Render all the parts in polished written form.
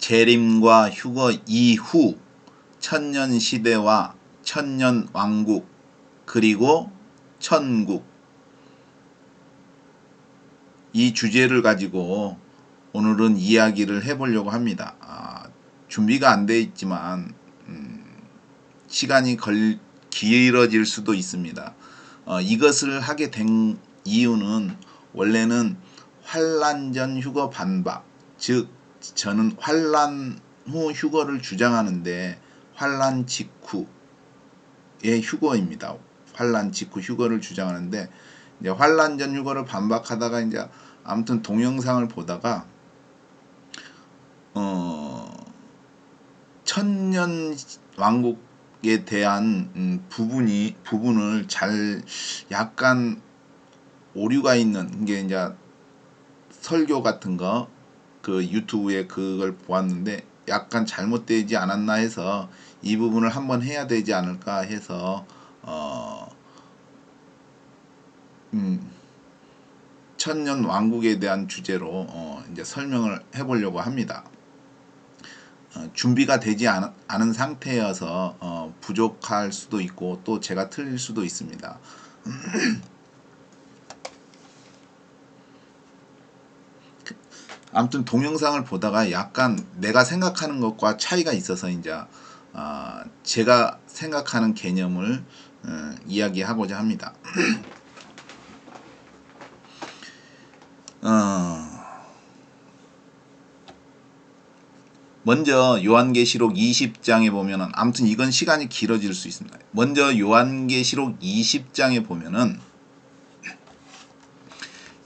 재림과 휴거 이후 천년시대와 천년왕국 그리고 천국, 이 주제를 가지고 오늘은 이야기를 해보려고 합니다. 준비가 안 돼 있지만 시간이 길어질 수도 있습니다. 이것을 하게 된 이유는 원래는 환란 전 휴거 반박, 즉 저는 환란 후 휴거를 주장하는데 환란 직후의 휴거입니다. 환란 직후 휴거를 주장하는데 이제 환란 전 휴거를 반박하다가 이제 아무튼 동영상을 보다가 천년 왕국에 대한 부분을 잘 약간 오류가 있는 게 이제 설교 같은 거 그 유튜브에 그걸 보았는데 약간 잘못되지 않았나 해서 이 부분을 한번 해야 되지 않을까 해서 천년 왕국에 대한 주제로 이제 설명을 해보려고 합니다. 준비가 되지 않은 상태여서 부족할 수도 있고 또 제가 틀릴 수도 있습니다. 아무튼 동영상을 보다가 약간 내가 생각하는 것과 차이가 있어서 이제 제가 생각하는 개념을 이야기하고자 합니다. 먼저 요한계시록 20장에 보면은 아무튼 이건 시간이 길어질 수 있습니다. 먼저 요한계시록 20장에 보면은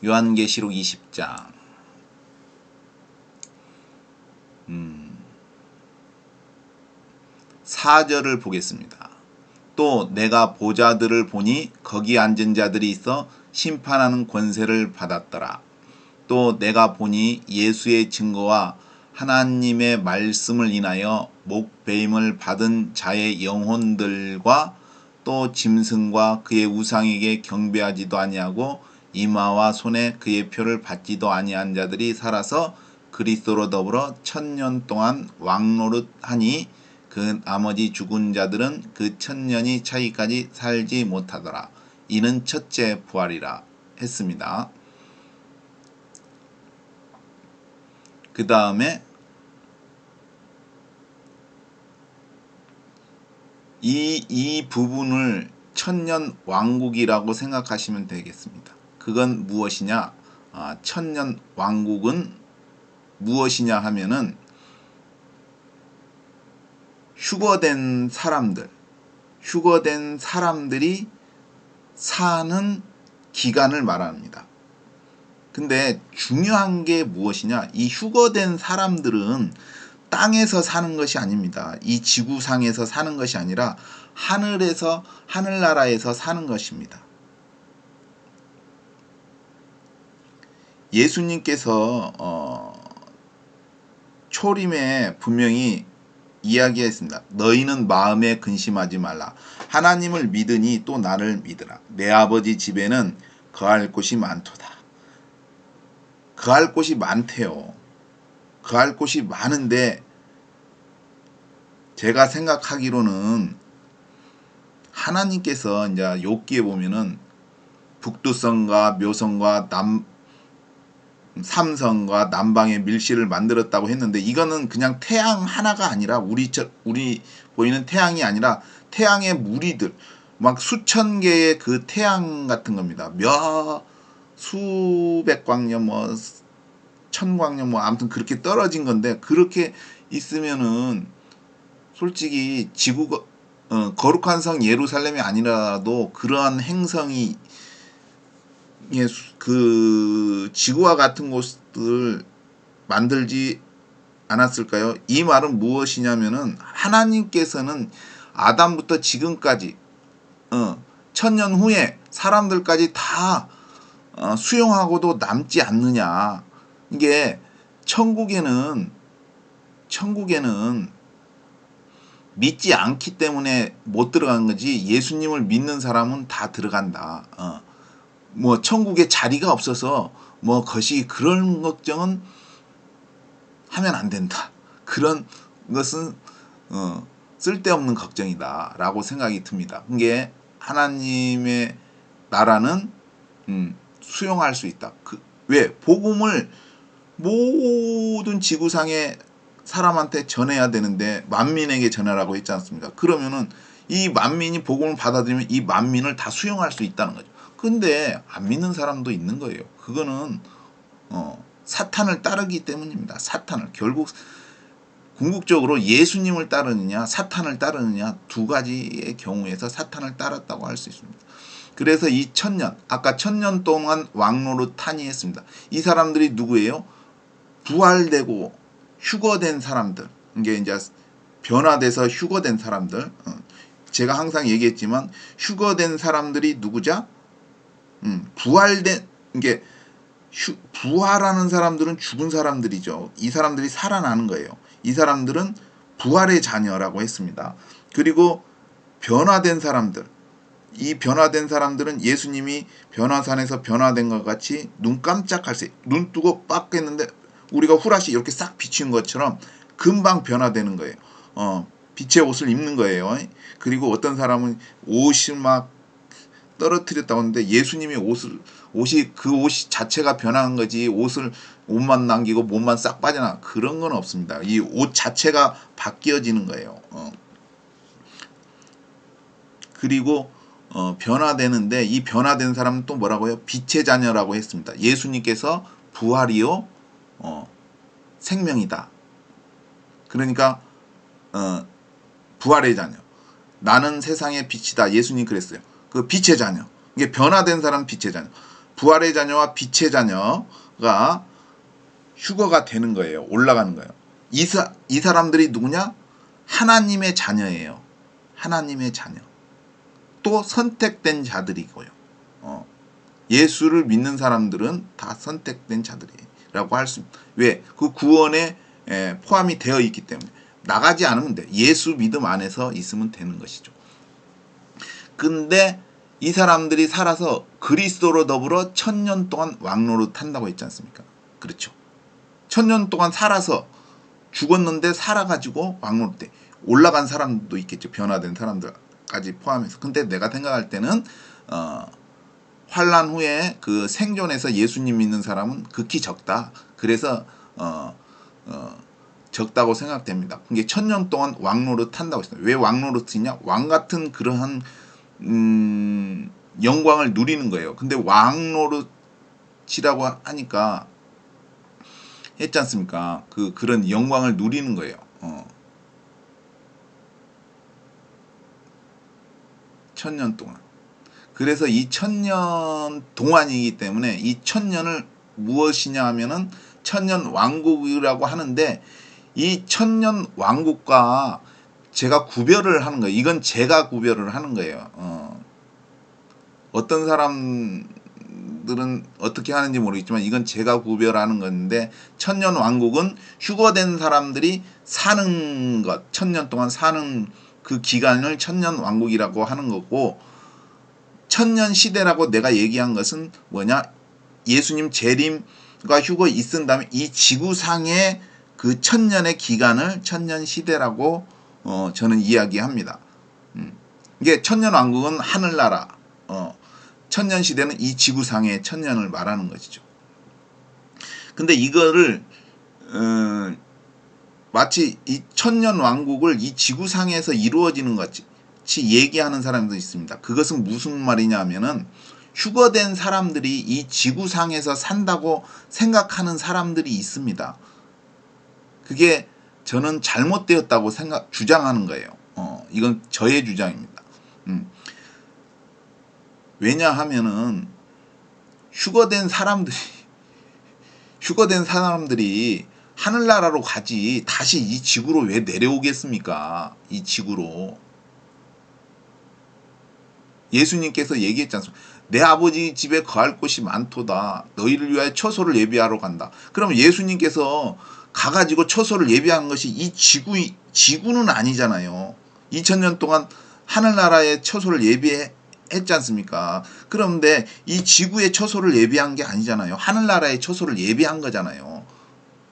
요한계시록 20장 4절을 보겠습니다. 또 내가 보좌들을 보니 거기 앉은 자들이 있어 심판하는 권세를 받았더라. 또 내가 보니 예수의 증거와 하나님의 말씀을 인하여 목배임을 받은 자의 영혼들과 또 짐승과 그의 우상에게 경배하지도 아니하고 이마와 손에 그의 표를 받지도 아니한 자들이 살아서 그리스도로 더불어 1000년 동안 왕노릇하니 그 나머지 죽은 자들은 그 1000년이 차기까지 살지 못하더라. 이는 첫째 부활이라 했습니다. 그 다음에 이 부분을 천년 왕국이라고 생각하시면 되겠습니다. 그건 무엇이냐? 천년 왕국은 무엇이냐 하면은 휴거된 사람들이 사는 기간을 말합니다. 근데 중요한 게 무엇이냐? 이 휴거된 사람들은 땅에서 사는 것이 아닙니다. 이 지구상에서 사는 것이 아니라 하늘나라에서 사는 것입니다. 예수님께서 초림에 분명히 이야기했습니다. 너희는 마음에 근심하지 말라. 하나님을 믿으니 또 나를 믿으라. 내 아버지 집에는 거할 곳이 많도다. 거할 곳이 많대요. 거할 곳이 많은데 제가 생각하기로는 하나님께서 이제 욥기에 보면은 북두성과 묘성과 삼성과 남방의 밀실을 만들었다고 했는데 이거는 그냥 태양 하나가 아니라 우리 보이는 태양이 아니라 태양의 무리들 막 수천 개의 그 태양 같은 겁니다. 수백 광년 뭐 천광년 뭐 아무튼 그렇게 떨어진 건데 그렇게 있으면은 솔직히 지구가 거룩한 성 예루살렘이 아니라도 그러한 행성이 그 지구와 같은 곳을 만들지 않았을까요? 이 말은 무엇이냐면은 하나님께서는 아담부터 지금까지 1000년 후에 사람들까지 다 수용하고도 남지 않느냐. 이게 천국에는 믿지 않기 때문에 못 들어간 거지 예수님을 믿는 사람은 다 들어간다. 뭐 천국에 자리가 없어서 뭐 것이 그런 걱정은 하면 안 된다. 그런 것은 쓸데없는 걱정이다라고 생각이 듭니다. 그게 하나님의 나라는 수용할 수 있다. 왜? 복음을 모든 지구상의 사람한테 전해야 되는데 만민에게 전하라고 했지 않습니까? 그러면은 이 만민이 복음을 받아들이면 이 만민을 다 수용할 수 있다는 거죠. 근데 안 믿는 사람도 있는 거예요. 그거는 사탄을 따르기 때문입니다. 사탄을. 결국 궁극적으로 예수님을 따르느냐 사탄을 따르느냐 두 가지의 경우에서 사탄을 따랐다고 할 수 있습니다. 그래서 이 1000년, 아까 1000년 동안 왕노릇하니 했습니다. 이 사람들이 누구예요? 부활되고 휴거된 사람들. 이게 이제 변화돼서 휴거된 사람들. 제가 항상 얘기했지만 휴거된 사람들이 누구죠? 부활된, 이게 부활하는 사람들은 죽은 사람들이죠. 이 사람들이 살아나는 거예요. 이 사람들은 부활의 자녀라고 했습니다. 그리고 변화된 사람들. 이 변화된 사람들은 예수님이 변화산에서 변화된 것 같이 눈 깜짝할 새, 눈 뜨고 빡 했는데 우리가 후라시 이렇게 싹 비치는 것처럼 금방 변화되는 거예요. 빛의 옷을 입는 거예요. 그리고 어떤 사람은 옷이 막 떨어뜨렸다고 하는데 예수님이 옷이 그 옷이 자체가 변한 거지 옷만 남기고 몸만 싹 빠져나 그런 건 없습니다. 이 옷 자체가 바뀌어지는 거예요. 그리고 변화되는데 이 변화된 사람은 또 뭐라고요? 빛의 자녀라고 했습니다. 예수님께서 부활이요 생명이다. 그러니까 부활의 자녀. 나는 세상의 빛이다. 예수님 그랬어요. 그 빛의 자녀. 이게 변화된 사람 빛의 자녀. 부활의 자녀와 빛의 자녀가 휴거가 되는 거예요. 올라가는 거예요. 이 사람들이 누구냐? 하나님의 자녀예요. 하나님의 자녀. 또 선택된 자들이고요. 예수를 믿는 사람들은 다 선택된 자들이라고 할 수 있습니다. 왜? 그 구원에 포함이 되어 있기 때문에 나가지 않으면 돼. 예수 믿음 안에서 있으면 되는 것이죠. 근데 이 사람들이 살아서 그리스도로 더불어 1000년 동안 왕노릇 한다고 했지 않습니까? 그렇죠. 1000년 동안 살아서 죽었는데 살아가지고 왕노릇 때 올라간 사람도 있겠죠. 변화된 사람들까지 포함해서. 근데 내가 생각할 때는 환란 후에 그 생존해서 예수님 믿는 사람은 극히 적다. 그래서 적다고 생각됩니다. 그게 1000년 동안 왕노릇 한다고 했어요. 왜 왕노릇이냐? 왕 같은 그러한 영광을 누리는 거예요. 근데 왕노릇이라고 하니까 했지 않습니까? 그런 영광을 누리는 거예요. 1000년 동안. 그래서 이 1000년 동안이기 때문에 이 1000년을 무엇이냐 하면은 1000년 왕국이라고 하는데 이 1000년 왕국과 제가 구별을 하는 거예요. 이건 제가 구별을 하는 거예요. 어떤 사람들은 어떻게 하는지 모르겠지만 이건 제가 구별하는 건데 1000년 왕국은 휴거된 사람들이 사는 것, 1000년 동안 사는 그 기간을 1000년 왕국이라고 하는 거고 1000년 시대라고 내가 얘기한 것은 뭐냐? 예수님 재림과 휴거 있은 다음에 이 지구상의 그 1000년의 기간을 1000년 시대라고 저는 이야기합니다. 이게 1000년 왕국은 하늘나라, 1000년 시대는 이 지구상의 1000년을 말하는 것이죠. 근데 이거를 마치 이 1000년 왕국을 이 지구상에서 이루어지는 것 같이 얘기하는 사람도 있습니다. 그것은 무슨 말이냐 하면은 휴거된 사람들이 이 지구상에서 산다고 생각하는 사람들이 있습니다. 그게 저는 잘못되었다고 주장하는 거예요. 이건 저의 주장입니다. 왜냐하면은 휴거된 사람들이 하늘나라로 가지 다시 이 지구로 왜 내려오겠습니까? 이 지구로. 예수님께서 얘기했지 않습니까? 내 아버지 집에 거할 곳이 많도다. 너희를 위하여 처소를 예비하러 간다. 그럼 예수님께서 가가지고 처소를 예비하는 것이 이 지구는 아니잖아요. 2000년 동안 하늘나라의 처소를 예비했지 않습니까? 그런데 이 지구의 처소를 예비한 게 아니잖아요. 하늘나라의 처소를 예비한 거잖아요.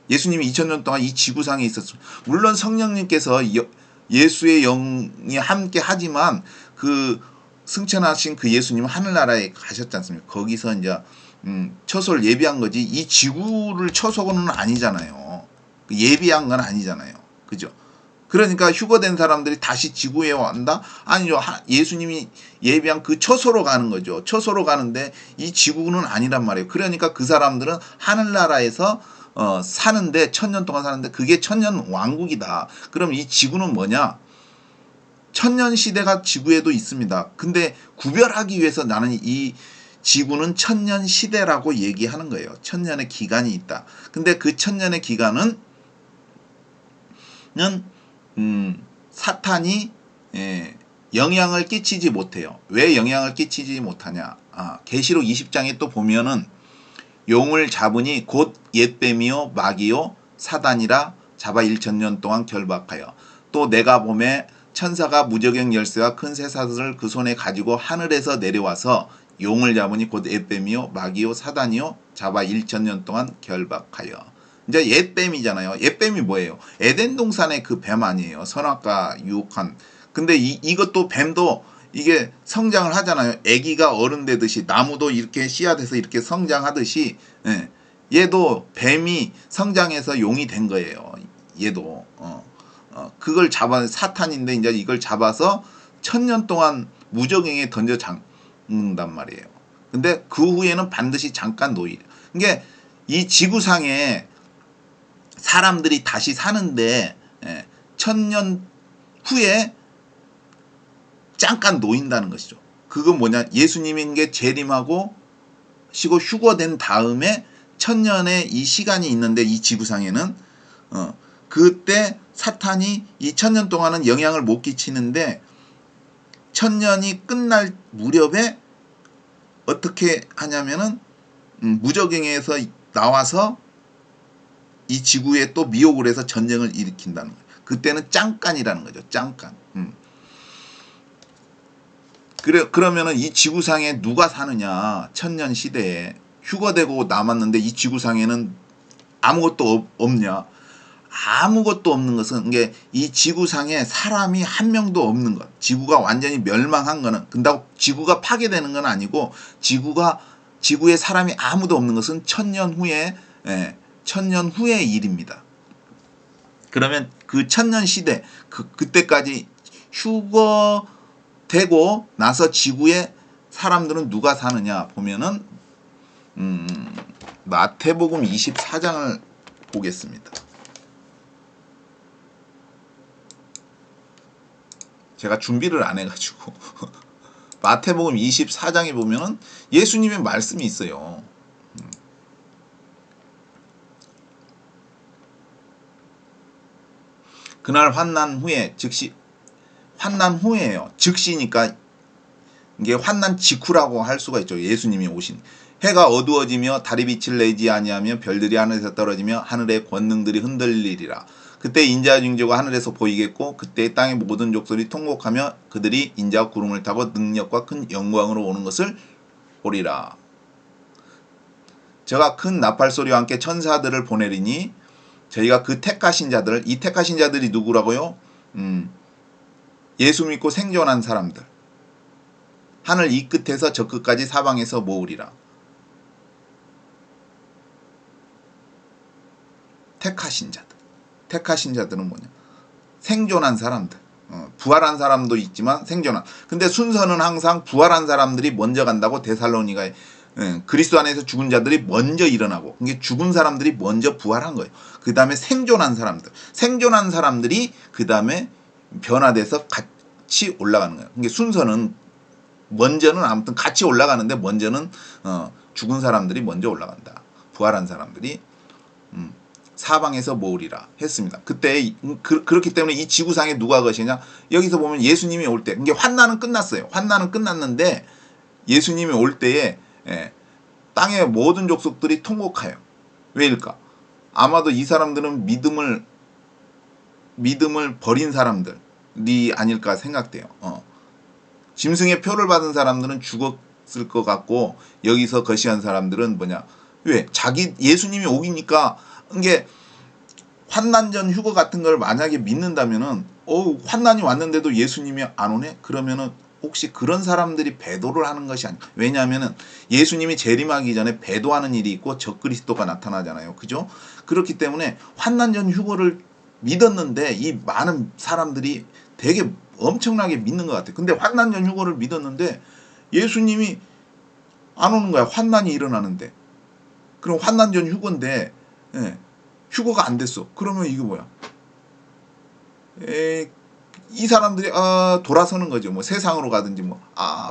예수님이 2000년 동안 이 지구상에 있었습니다. 물론 성령님께서 예수의 영이 함께 하지만 그 승천하신 그 예수님은 하늘나라에 가셨지 않습니까? 거기서 이제 처소를 예비한 거지 이 지구를 처소는 아니잖아요. 예비한 건 아니잖아요. 그죠? 그러니까 휴거된 사람들이 다시 지구에 온다? 아니죠. 예수님이 예비한 그 처소로 가는 거죠. 처소로 가는데 이 지구는 아니란 말이에요. 그러니까 그 사람들은 하늘나라에서 사는데 1000년 동안 사는데 그게 천년 왕국이다. 그럼 이 지구는 뭐냐? 천년 시대가 지구에도 있습니다. 근데 구별하기 위해서 나는 이 지구는 천년 시대라고 얘기하는 거예요. 천년의 기간이 있다. 근데 그 천년의 기간은 사탄이 영향을 끼치지 못해요. 왜 영향을 끼치지 못하냐? 계시록 20장에 또 보면은 용을 잡으니 곧 옛뱀이요 마귀요 사단이라 잡아 1000년 동안 결박하여 또 내가 보매 천사가 무저경 열쇠와 큰 쇠사슬을 그 손에 가지고 하늘에서 내려와서 용을 잡으니 곧 옛뱀이요 마귀요 사단이요 잡아 1000년 동안 결박하여. 이제 옛뱀이잖아요. 옛뱀이 뭐예요? 에덴 동산의 그 뱀 아니에요. 선악과 유혹한. 근데 이것도 뱀도 이게 성장을 하잖아요. 아기가 어른 되듯이 나무도 이렇게 씨앗에서 이렇게 성장하듯이 얘도 뱀이 성장해서 용이 된 거예요. 얘도 그걸 잡아 사탄인데 이제 이걸 잡아서 1000년 동안 무저갱에 던져 잡는단 말이에요. 근데 그 후에는 반드시 잠깐 노이래. 그러니까 이 지구상에 사람들이 다시 사는데 1000년 후에 잠깐 놓인다는 것이죠. 그건 뭐냐? 예수님인 게 재림하고 시고 휴거된 다음에 1000년의 이 시간이 있는데 이 지구상에는 그때 사탄이 이 1000년 동안은 영향을 못 끼치는데 1000년이 끝날 무렵에 어떻게 하냐면은 무저갱에서 나와서 이 지구에 또 미혹을 해서 전쟁을 일으킨다는 거예요. 그때는 잠깐이라는 거죠. 잠깐. 그러면은 이 지구상에 누가 사느냐? 1000년 시대에 휴거되고 남았는데 이 지구상에는 아무것도 없냐? 아무것도 없는 것은 이게 이 지구상에 사람이 한 명도 없는 것. 지구가 완전히 멸망한 거는 근다고 지구가 파괴되는 건 아니고 지구에 사람이 아무도 없는 것은 1000년 후에 1000년 후의 일입니다. 그러면 그 1000년 시대 그때까지 휴거되고 나서 지구에 사람들은 누가 사느냐 보면은 마태복음 24장을 보겠습니다. 제가 준비를 안 해가지고 마태복음 24장에 보면은 예수님의 말씀이 있어요. 그날 환난 후에 즉시 환난 후에요. 즉시니까 이게 환난 직후라고 할 수가 있죠. 예수님이 오신 해가 어두워지며 달이 빛을 내지 아니하며 별들이 하늘에서 떨어지며 하늘의 권능들이 흔들리리라. 그때 인자의 징조가 하늘에서 보이겠고 그때 땅의 모든 족속이 통곡하며 그들이 인자와 구름을 타고 능력과 큰 영광으로 오는 것을 보리라. 제가 큰 나팔 소리와 함께 천사들을 보내리니 저희가 그 택하신 자들, 이 택하신 자들이 누구라고요? 예수 믿고 생존한 사람들. 하늘 이 끝에서 저 끝까지 사방에서 모으리라. 택하신 자들. 택하신 자들은 뭐냐? 생존한 사람들. 부활한 사람도 있지만 생존한. 근데 순서는 항상 부활한 사람들이 먼저 간다고 데살로니가에 그리스도 안에서 죽은 자들이 먼저 일어나고 이게 죽은 사람들이 먼저 부활한 거예요. 그 다음에 생존한 사람들. 생존한 사람들이 그 다음에 변화돼서 같이 올라가는 거예요. 이게 순서는 먼저는 아무튼 같이 올라가는데 먼저는 죽은 사람들이 먼저 올라간다. 부활한 사람들이 사방에서 모으리라 했습니다. 그때 그렇기 때문에 이 지구상에 누가 거시냐? 여기서 보면 예수님이 올 때 이게 환난은 끝났어요. 환난은 끝났는데 예수님이 올 때에 땅의 모든 족속들이 통곡해요. 왜일까? 아마도 이 사람들은 믿음을 버린 사람들이 아닐까 생각돼요. 짐승의 표를 받은 사람들은 죽었을 것 같고 여기서 거시한 사람들은 뭐냐? 왜? 예수님이 오기니까 이게 환난전 휴거 같은 걸 만약에 믿는다면은 환난이 왔는데도 예수님이 안 오네? 그러면은 혹시 그런 사람들이 배도를 하는 것이 아니에요. 왜냐하면은 예수님이 재림하기 전에 배도하는 일이 있고 적그리스도가 나타나잖아요. 그죠? 그렇기 때문에 환난전 휴거를 믿었는데 이 많은 사람들이 되게 엄청나게 믿는 것 같아요. 근데 환난전 휴거를 믿었는데 예수님이 안 오는 거야. 환난이 일어나는데. 그럼 환난전 휴거인데 휴거가 안 됐어. 그러면 이게 뭐야? 이 사람들이 돌아서는 거죠. 뭐 세상으로 가든지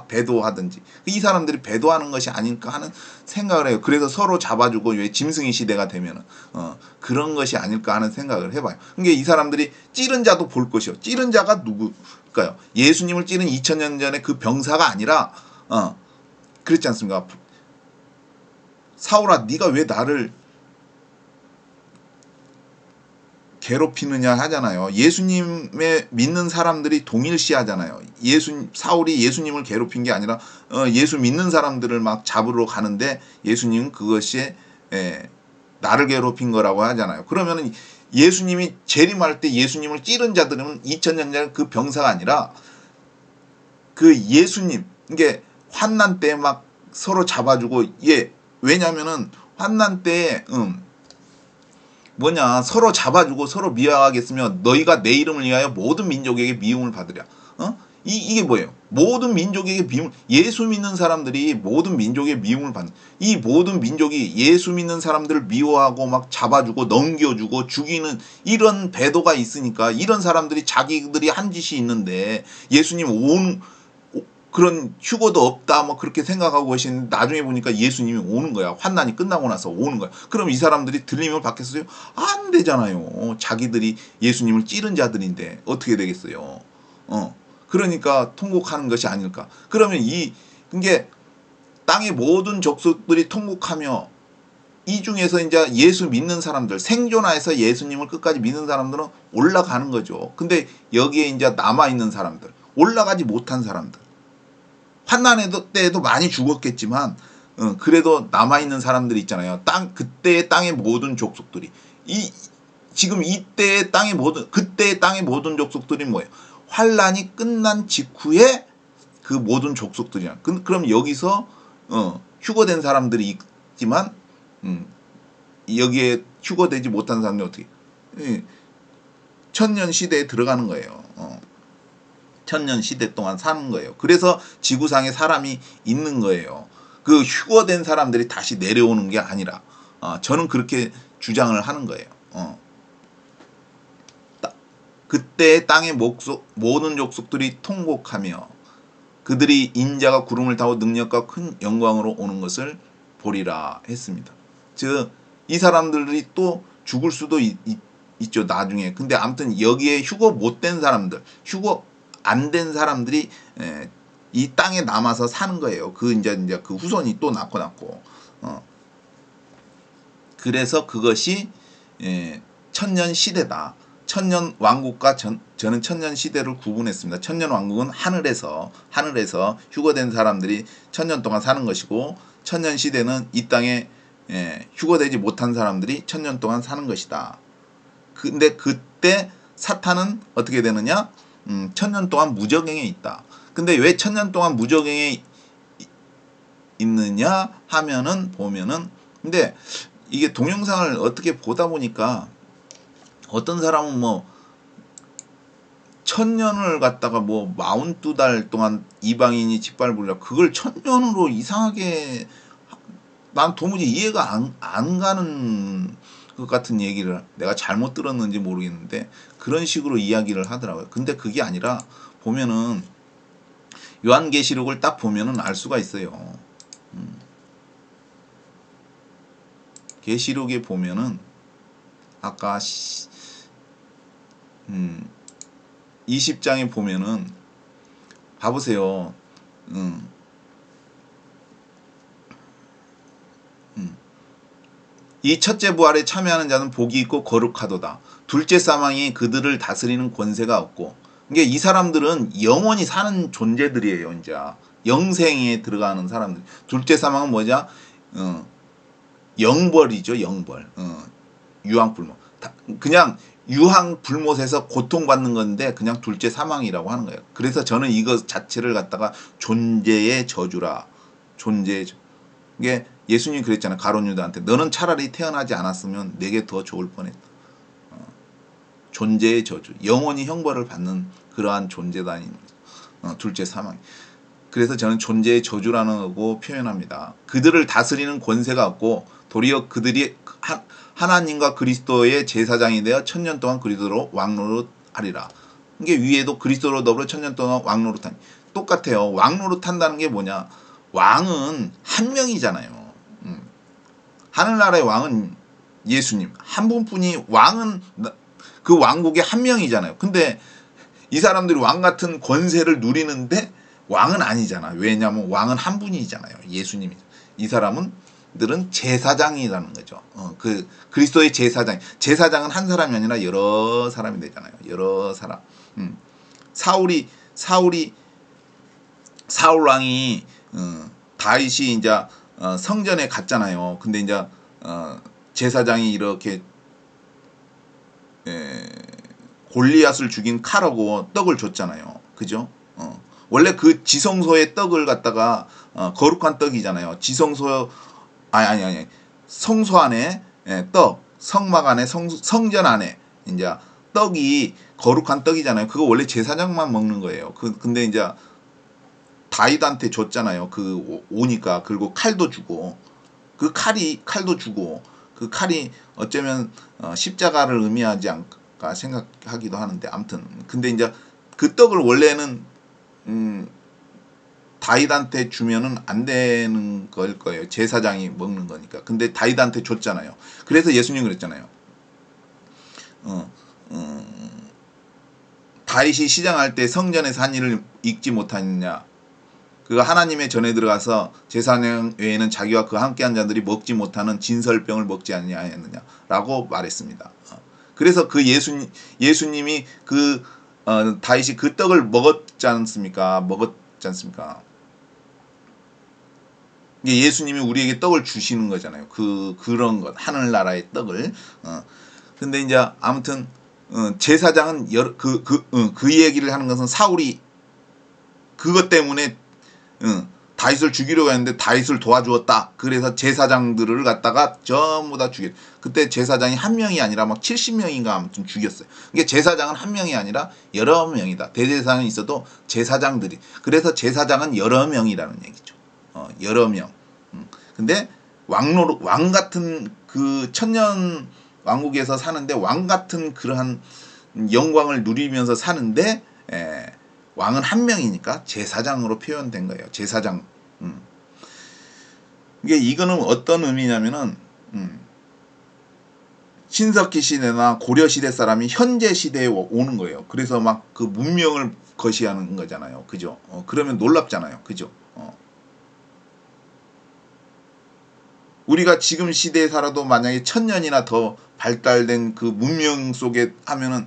배도하든지 이 사람들이 배도하는 것이 아닐까 하는 생각을 해요. 그래서 서로 잡아주고 왜 짐승의 시대가 되면은 그런 것이 아닐까 하는 생각을 해봐요. 그러니까 이 사람들이 찌른 자도 볼 것이요. 찌른 자가 누구일까요? 예수님을 찌른 2000년 전에 그 병사가 아니라 그렇지 않습니까? 사울아, 네가 왜 나를 괴롭히느냐 하잖아요. 예수님의 믿는 사람들이 동일시하잖아요. 사울이 예수님을 괴롭힌 게 아니라 예수 믿는 사람들을 막 잡으러 가는데 예수님은 그것이 나를 괴롭힌 거라고 하잖아요. 그러면은 예수님이 재림할 때 예수님을 찌른 자들은 2000년 전 그 병사가 아니라 그 예수님, 이게 환난 때 막 서로 잡아주고 왜냐면은 환난 때에 서로 잡아주고 서로 미워하겠으면 너희가 내 이름을 위하여 모든 민족에게 미움을 받으랴. 이게 뭐예요? 모든 민족에게 미움, 예수 믿는 사람들이 모든 민족에 미움을 받는, 이 모든 민족이 예수 믿는 사람들을 미워하고 막 잡아주고 넘겨주고 죽이는 이런 배도가 있으니까 이런 사람들이 자기들이 한 짓이 있는데 예수님 그런 휴거도 없다 그렇게 생각하고 계시는데 나중에 보니까 예수님이 오는 거야. 환난이 끝나고 나서 오는 거야. 그럼 이 사람들이 들림을 받겠어요? 안 되잖아요. 자기들이 예수님을 찌른 자들인데 어떻게 되겠어요? 그러니까 통곡하는 것이 아닐까. 그러면 이게 땅의 모든 족속들이 통곡하며 이 중에서 이제 예수 믿는 사람들, 생존하여서 예수님을 끝까지 믿는 사람들은 올라가는 거죠. 근데 여기에 이제 남아있는 사람들, 올라가지 못한 사람들, 환난 때에도 많이 죽었겠지만 그래도 남아있는 사람들이 있잖아요. 그때의 땅의 모든 족속들이 지금 그때의 땅의 모든 족속들이 뭐예요? 환난이 끝난 직후에 그 모든 족속들이야. 그럼 여기서 휴거된 사람들이 있지만 여기에 휴거되지 못한 사람들이 어떻게 천년 시대에 들어가는 거예요. 천년 시대 동안 사는 거예요. 그래서 지구상에 사람이 있는 거예요. 그 휴거된 사람들이 다시 내려오는 게 아니라 저는 그렇게 주장을 하는 거예요. 그때 땅의 모든 족속들이 통곡하며 그들이 인자가 구름을 타고 능력과 큰 영광으로 오는 것을 보리라 했습니다. 즉 이 사람들이 또 죽을 수도 있죠 나중에. 근데 아무튼 여기에 휴거 못된 사람들, 휴거 안 된 사람들이 이 땅에 남아서 사는 거예요. 이제 그 후손이 또 낳고 그래서 그것이 천년 시대다. 천년 왕국과 저는 천년 시대를 구분했습니다. 천년 왕국은 하늘에서 휴거된 사람들이 천년 동안 사는 것이고, 천년 시대는 이 땅에 휴거되지 못한 사람들이 천년 동안 사는 것이다. 근데 그때 사탄은 어떻게 되느냐? 천년 동안 무적행에 있다. 근데 왜 천년 동안 무적행에 있느냐 보면은 근데 이게 동영상을 어떻게 보다 보니까 어떤 사람은 천년을 갖다가 42달 동안 이방인이 짓밟으려 그걸 천년으로 이상하게 난 도무지 이해가 안 가는 것 같은 얘기를 내가 잘못 들었는지 모르겠는데 그런 식으로 이야기를 하더라고요. 근데 그게 아니라 보면은 요한계시록을 딱 보면은 알 수가 있어요. 계시록에 보면은 아까 20장에 보면은 봐보세요. 이 첫째 부활에 참여하는 자는 복이 있고 거룩하도다. 둘째 사망이 그들을 다스리는 권세가 없고. 이게 이 사람들은 영원히 사는 존재들이에요. 이제 영생에 들어가는 사람들. 둘째 사망은 뭐냐? 영벌이죠. 영벌. 유황불목. 그냥 유황 불못에서 고통받는 건데 그냥 둘째 사망이라고 하는 거예요. 그래서 저는 이것 자체를 갖다가 존재의 저주라. 존재의 저주. 이게 예수님이 그랬잖아요. 가룟 유다한테 너는 차라리 태어나지 않았으면 내게 더 좋을 뻔했다. 존재의 저주. 영원히 형벌을 받는 그러한 존재다. 둘째 사망. 그래서 저는 존재의 저주라는 거고 표현합니다. 그들을 다스리는 권세가 없고 도리어 그들이 하나님과 그리스도의 제사장이 되어 천년 동안 그리스도로 왕노릇하리라. 이게 위에도 그리스도로 더불어 천년 동안 왕노릇하니 똑같아요. 왕노릇한다는 게 뭐냐? 왕은 한 명이잖아요. 하늘나라의 왕은 예수님 한 분뿐이 왕은 그 왕국의 한 명이잖아요. 근데 이 사람들이 왕 같은 권세를 누리는데 왕은 아니잖아. 왜냐하면 왕은 한 분이잖아요. 예수님이. 이 사람들은 제사장이라는 거죠. 그 그리스도의 제사장. 제사장은 한 사람이 아니라 여러 사람이 되잖아요. 여러 사람. 사울 왕이 다윗이 이제 성전에 갔잖아요. 근데 이제 제사장이 이렇게 골리앗을 죽인 칼하고 떡을 줬잖아요. 그죠? 원래 그 지성소의 떡을 갖다가 거룩한 떡이잖아요. 지성소 아니 성소 안에 떡, 성막 안에 성전 안에 이제 떡이 거룩한 떡이잖아요. 그거 원래 제사장만 먹는 거예요. 근데 이제 다윗한테 줬잖아요. 그 오니까. 그리고 칼도 주고 칼도 주고 그 칼이 어쩌면 십자가를 의미하지 않을까 생각하기도 하는데 아무튼 근데 이제 그 떡을 원래는 다윗한테 주면은 안 되는 걸 거예요. 제사장이 먹는 거니까. 근데 다윗한테 줬잖아요. 그래서 예수님 그랬잖아요. 다윗이 시장할 때 성전에서 한 일을 잊지 못하느냐. 그가 하나님의 전에 들어가서 제사장 외에는 자기와 그 함께한 자들이 먹지 못하는 진설병을 먹지 아니하였느냐라고 말했습니다. 그래서 그 예수님이 그 다윗이 그 떡을 먹었지 않습니까? 이게 예수님이 우리에게 떡을 주시는 거잖아요. 그런 것 하늘나라의 떡을. 근데 이제 아무튼 제사장은 그 얘기를 하는 것은 사울이 그것 때문에 다윗을 죽이려고 했는데 다윗을 도와주었다. 그래서 제사장들을 갖다가 전부 다 죽였. 그때 제사장이 한 명이 아니라 막 70명인가 아무튼 죽였어요. 이게 제사장은 한 명이 아니라 여러 명이다. 대제사장은 있어도 제사장들이. 그래서 제사장은 여러 명이라는 얘기죠. 여러 명. 근데 왕 같은 그 천년 왕국에서 사는데 왕 같은 그러한 영광을 누리면서 사는데 왕은 한 명이니까 제사장으로 표현된 거예요. 제사장. 이거는 어떤 의미냐면은 신석기 시대나 고려 시대 사람이 현재 시대에 오는 거예요. 그래서 막 그 문명을 거시하는 거잖아요. 그죠? 그러면 놀랍잖아요. 그죠? 우리가 지금 시대에 살아도 만약에 1000년이나 더 발달된 그 문명 속에 하면은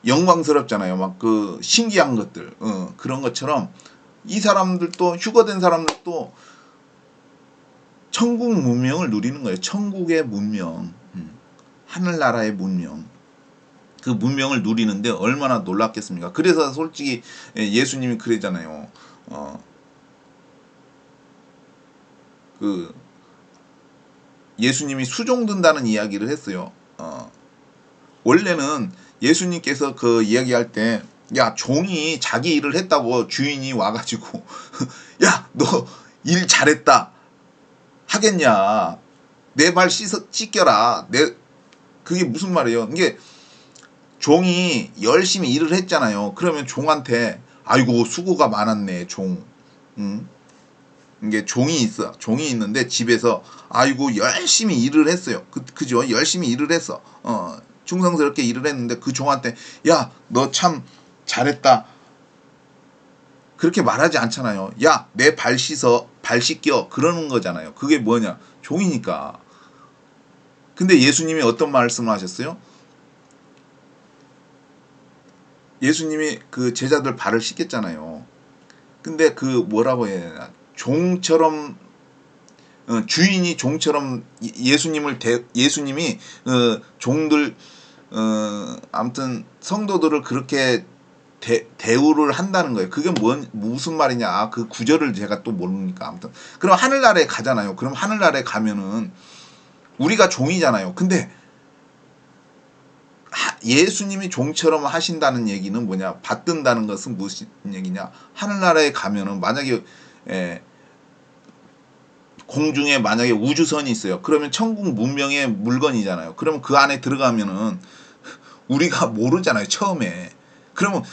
영광스럽잖아요. 막 그 신기한 것들 그런 것처럼 이 사람들도 휴거된 사람들도 천국 문명을 누리는 거예요. 천국의 문명, 하늘나라의 문명. 그 문명을 누리는데 얼마나 놀랍겠습니까? 그래서 솔직히 예수님이 그러잖아요. 그 예수님이 수종든다는 이야기를 했어요. 원래는 예수님께서 그 이야기할 때, 야, 종이 자기 일을 했다고 주인이 와가지고, 야, 너 일 잘했다. 하겠냐. 내 발 씻겨라. 그게 무슨 말이에요? 이게 종이 열심히 일을 했잖아요. 그러면 종한테, 아이고, 수고가 많았네, 종. 이게 종이 있어. 종이 있는데 집에서, 아이고, 열심히 일을 했어요. 그죠? 열심히 일을 했어. 충성스럽게 일을 했는데 그 종한테 야, 너 참 잘했다. 그렇게 말하지 않잖아요. 야, 내 발 씻겨. 그러는 거잖아요. 그게 뭐냐? 종이니까. 근데 예수님이 어떤 말씀을 하셨어요? 예수님이 그 제자들 발을 씻겼잖아요. 근데 그 뭐라고 해야 되나? 종처럼 주인이 종처럼 예수님이 종들 아무튼 성도들을 그렇게 대우를 한다는 거예요. 그게 무슨 말이냐? 그 구절을 제가 또 모르니까 아무튼 그럼 하늘나라에 가잖아요. 그럼 하늘나라에 가면은 우리가 종이잖아요. 근데 예수님이 종처럼 하신다는 얘기는 뭐냐? 받든다는 것은 무슨 얘기냐? 하늘나라에 가면은 만약에 공중에 만약에 우주선이 있어요. 그러면 천국 문명의 물건이잖아요. 그러면 그 안에 들어가면은 우리가 모르잖아요. 처음에. 그러면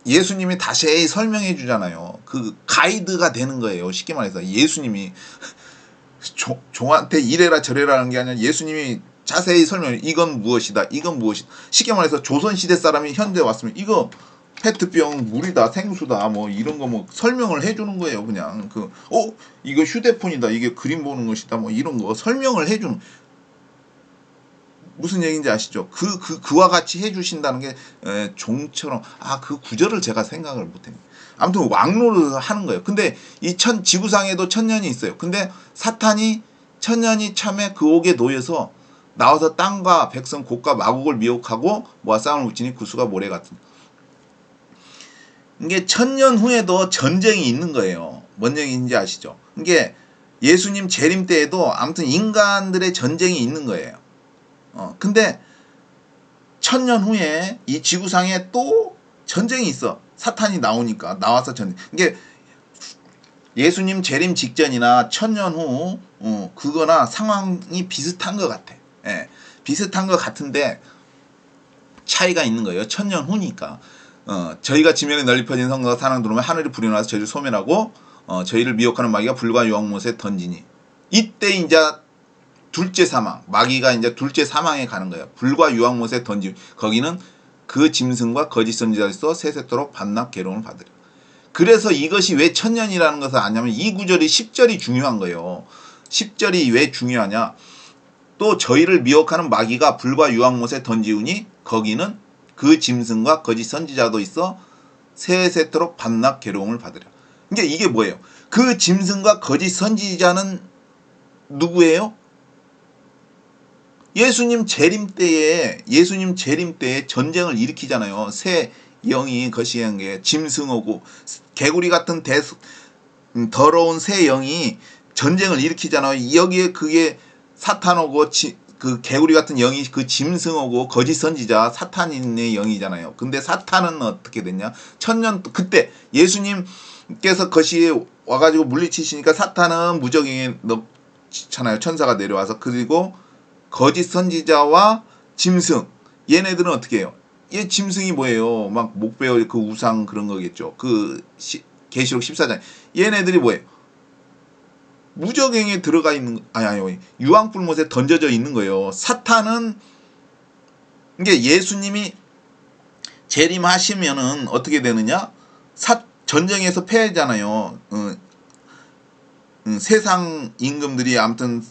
예수님이 자세히 설명해 주잖아요. 그 가이드가 되는 거예요. 쉽게 말해서 예수님이 종한테 이래라 저래라는 게 아니라 예수님이 자세히 설명해. 이건 무엇이다. 이건 무엇이다. 쉽게 말해서 조선시대 사람이 현대 왔으면 이거 페트병 물이다 생수다 뭐 이런 거 뭐 설명을 해주는 거예요. 그냥 이거 휴대폰이다 이게 그림 보는 것이다 뭐 이런 거 설명을 해주는 무슨 얘기인지 아시죠? 그와 같이 해주신다는 게 종처럼 그 구절을 제가 생각을 못했네요. 아무튼 왕노를 하는 거예요. 근데 이 지구상에도 천년이 있어요. 근데 사탄이 천년이 참에 그 옥에 놓여서 나와서 땅과 백성 곡과 마곡을 미혹하고 모아 싸움을 붙이니 그 수가 모래 같은. 이게 천년 후에도 전쟁이 있는 거예요. 뭔 얘기인지 아시죠? 이게 예수님 재림 때에도 아무튼 인간들의 전쟁이 있는 거예요. 근데 천년 후에 이 지구상에 또 전쟁이 있어. 사탄이 나와서 전쟁. 이게 예수님 재림 직전이나 천년 후 그거나 상황이 비슷한 것 같아. 비슷한 것 같은데 차이가 있는 거예요. 천년 후니까. 저희가 지면에 널리 퍼진 성도가 사랑 들어오면 하늘이 불이 나서 저희를 소멸하고 저희를 미혹하는 마귀가 불과 유황못에 던지니 이때 이제 둘째 사망 마귀가 이제 둘째 사망에 가는 거예요. 불과 유황못에 던지 거기는 그 짐승과 거짓 선지자로서 세세토록 밤낮 괴로움을 받으려. 그래서 이것이 왜 천년이라는 것을 아냐면 이 구절이 10절이 중요한 거예요. 10절이 왜 중요하냐? 또 저희를 미혹하는 마귀가 불과 유황못에 던지우니 거기는 그 짐승과 거짓 선지자도 있어 세세토록 밤낮 괴로움을 받으려. 그러니까 이게 뭐예요? 그 짐승과 거짓 선지자는 누구예요? 예수님 재림 때에 전쟁을 일으키잖아요. 새 영이 거시한 게 짐승하고 개구리 같은 더러운 새 영이 전쟁을 일으키잖아요. 여기에 그게 사탄하고 그 개구리 같은 영이 그 짐승하고 거짓 선지자 사탄인의 영이잖아요. 근데 사탄은 어떻게 됐냐? 천년 그때 예수님께서 거시에 와가지고 물리치시니까 사탄은 무적행에 넣잖아요. 천사가 내려와서. 그리고 거짓 선지자와 짐승 얘네들은 어떻게 해요? 얘 짐승이 뭐예요? 막 목베어 그 우상 그런 거겠죠. 그 계시록 14장 얘네들이 뭐예요? 무적행에 들어가 있는 유황불못에 던져져 있는 거예요. 사탄은 이게 예수님이 재림하시면은 어떻게 되느냐? 전쟁에서 패하잖아요. 세상 임금들이 아무튼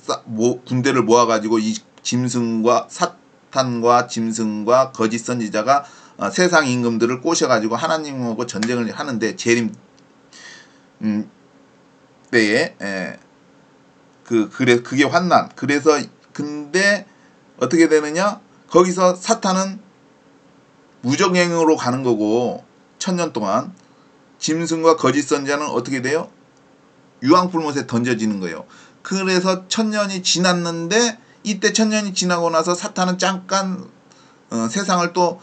군대를 모아가지고 이 사탄과 짐승과 거짓 선지자가 세상 임금들을 꼬셔가지고 하나님하고 전쟁을 하는데 재림 때에 그게 환난. 그래서 근데 어떻게 되느냐? 거기서 사탄은 무적행으로 가는 거고 천년 동안 짐승과 거짓 선지자는 어떻게 돼요? 유황불못에 던져지는 거예요. 그래서 천년이 지났는데 이때 천년이 지나고 나서 사탄은 잠깐 세상을 또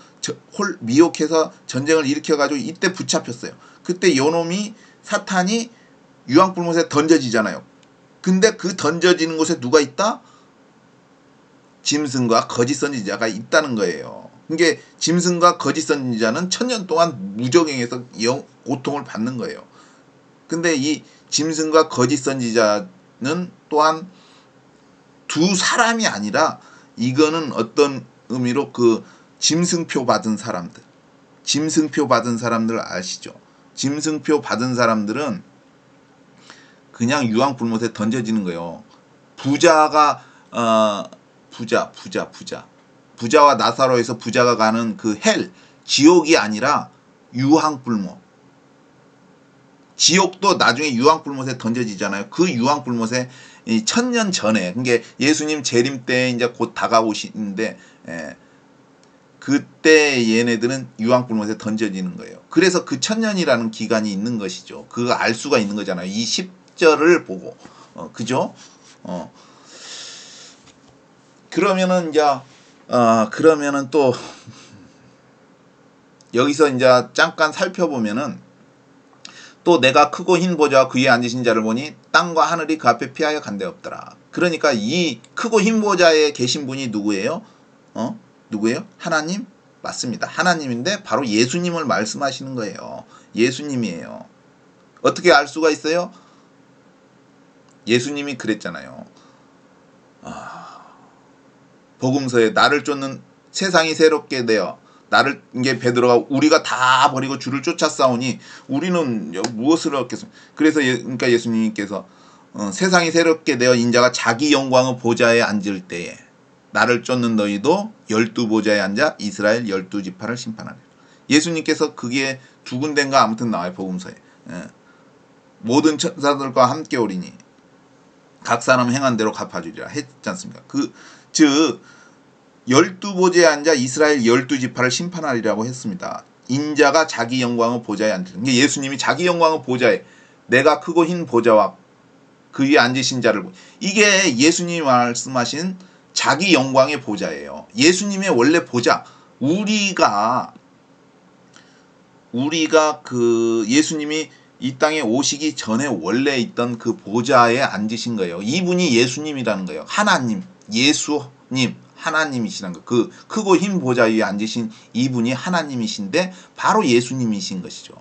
미혹해서 전쟁을 일으켜가지고 이때 붙잡혔어요. 그때 요놈이 사탄이 유황불못에 던져지잖아요. 근데 그 던져지는 곳에 누가 있다? 짐승과 거짓 선지자가 있다는 거예요. 그게 짐승과 거짓 선지자는 천년 동안 무적행에서 고통을 받는 거예요. 근데 이 짐승과 거짓 선지자는 또한 두 사람이 아니라 이거는 어떤 의미로 그 짐승표 받은 사람들 아시죠? 짐승표 받은 사람들은 그냥 유황불못에 던져지는 거예요. 부자와 나사로에서 부자가 가는 그 헬 지옥이 아니라 유황불못. 지옥도 나중에 유황불못에 던져지잖아요. 그 유황불못에 1000년 전에, 그러니까 예수님 재림 때 이제 곧 다가오시는데, 그때 얘네들은 유황불못에 던져지는 거예요. 그래서 그 1000년이라는 기간이 있는 것이죠. 그거 알 수가 있는 거잖아요. 이 10절을 보고. 그죠? 그러면은 이제, 그러면은 또, 여기서 이제 잠깐 살펴보면은, 또 내가 크고 흰 보좌와 그 위에 앉으신 자를 보니 땅과 하늘이 그 앞에 피하여 간데 없더라. 그러니까 이 크고 흰 보좌에 계신 분이 누구예요? 누구예요? 하나님? 맞습니다. 하나님인데 바로 예수님을 말씀하시는 거예요. 예수님이에요. 어떻게 알 수가 있어요? 예수님이 그랬잖아요. 복음서에 나를 쫓는 세상이 새롭게 되어 나를, 이게 베드로가 우리가 다 버리고 주를 쫓아 싸우니 우리는 무엇을 얻겠습니까? 그래서 그러니까 예수님께서 세상이 새롭게 되어 인자가 자기 영광의 보좌에 앉을 때에 나를 쫓는 너희도 12보좌에 앉아 이스라엘 12지파를 심판하리라. 예수님께서 그게 두 군데인가 아무튼 나와요. 복음서에. 모든 천사들과 함께 오리니 각 사람 행한 대로 갚아주리라 했지 않습니까? 즉 12보좌에 앉아 이스라엘 12지파를 심판하리라고 했습니다. 인자가 자기 영광의 보좌에 앉으신, 이게 예수님이 자기 영광의 보좌에, 내가 크고 흰 보좌와 그 위에 앉으신 자를 보니, 이게 예수님이 말씀하신 자기 영광의 보좌예요. 예수님의 원래 보좌, 우리가 그 예수님이 이 땅에 오시기 전에 원래 있던 그 보좌에 앉으신 거예요. 이분이 예수님이라는 거예요. 하나님, 예수님, 하나님이시라는 거. 그 크고 흰 보좌 위에 앉으신 이분이 하나님이신데 바로 예수님이신 것이죠.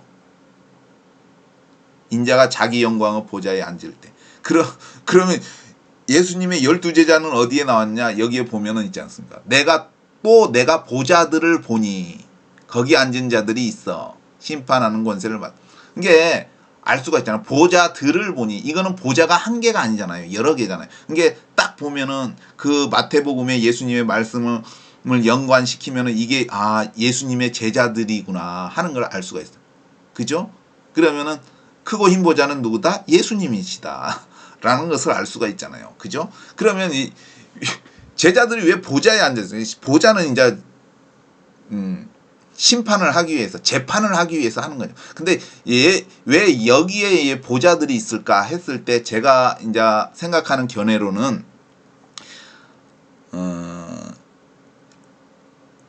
인자가 자기 영광의 보좌에 앉을 때. 그러면 예수님의 12제자는 어디에 나왔냐? 여기에 보면은 있지 않습니까? 내가 보좌들을 보니 거기 앉은 자들이 있어. 심판하는 권세를 받. 이게 알 수가 있잖아요. 보좌들을 보니, 이거는 보좌가 한 개가 아니잖아요. 여러 개잖아요. 이게 딱 보면은 그 마태복음에 예수님의 말씀을 연관시키면은 이게 예수님의 제자들이구나 하는 걸 알 수가 있어요. 그죠? 그러면은 크고 흰 보좌는 누구다? 예수님이시다 라는 것을 알 수가 있잖아요. 그죠? 그러면 이 제자들이 왜 보좌에 앉았어요? 보좌는 이제 심판을 하기 위해서, 재판을 하기 위해서 하는 거죠. 근데 왜 여기에 보좌들이 있을까 했을 때 제가 이제 생각하는 견해로는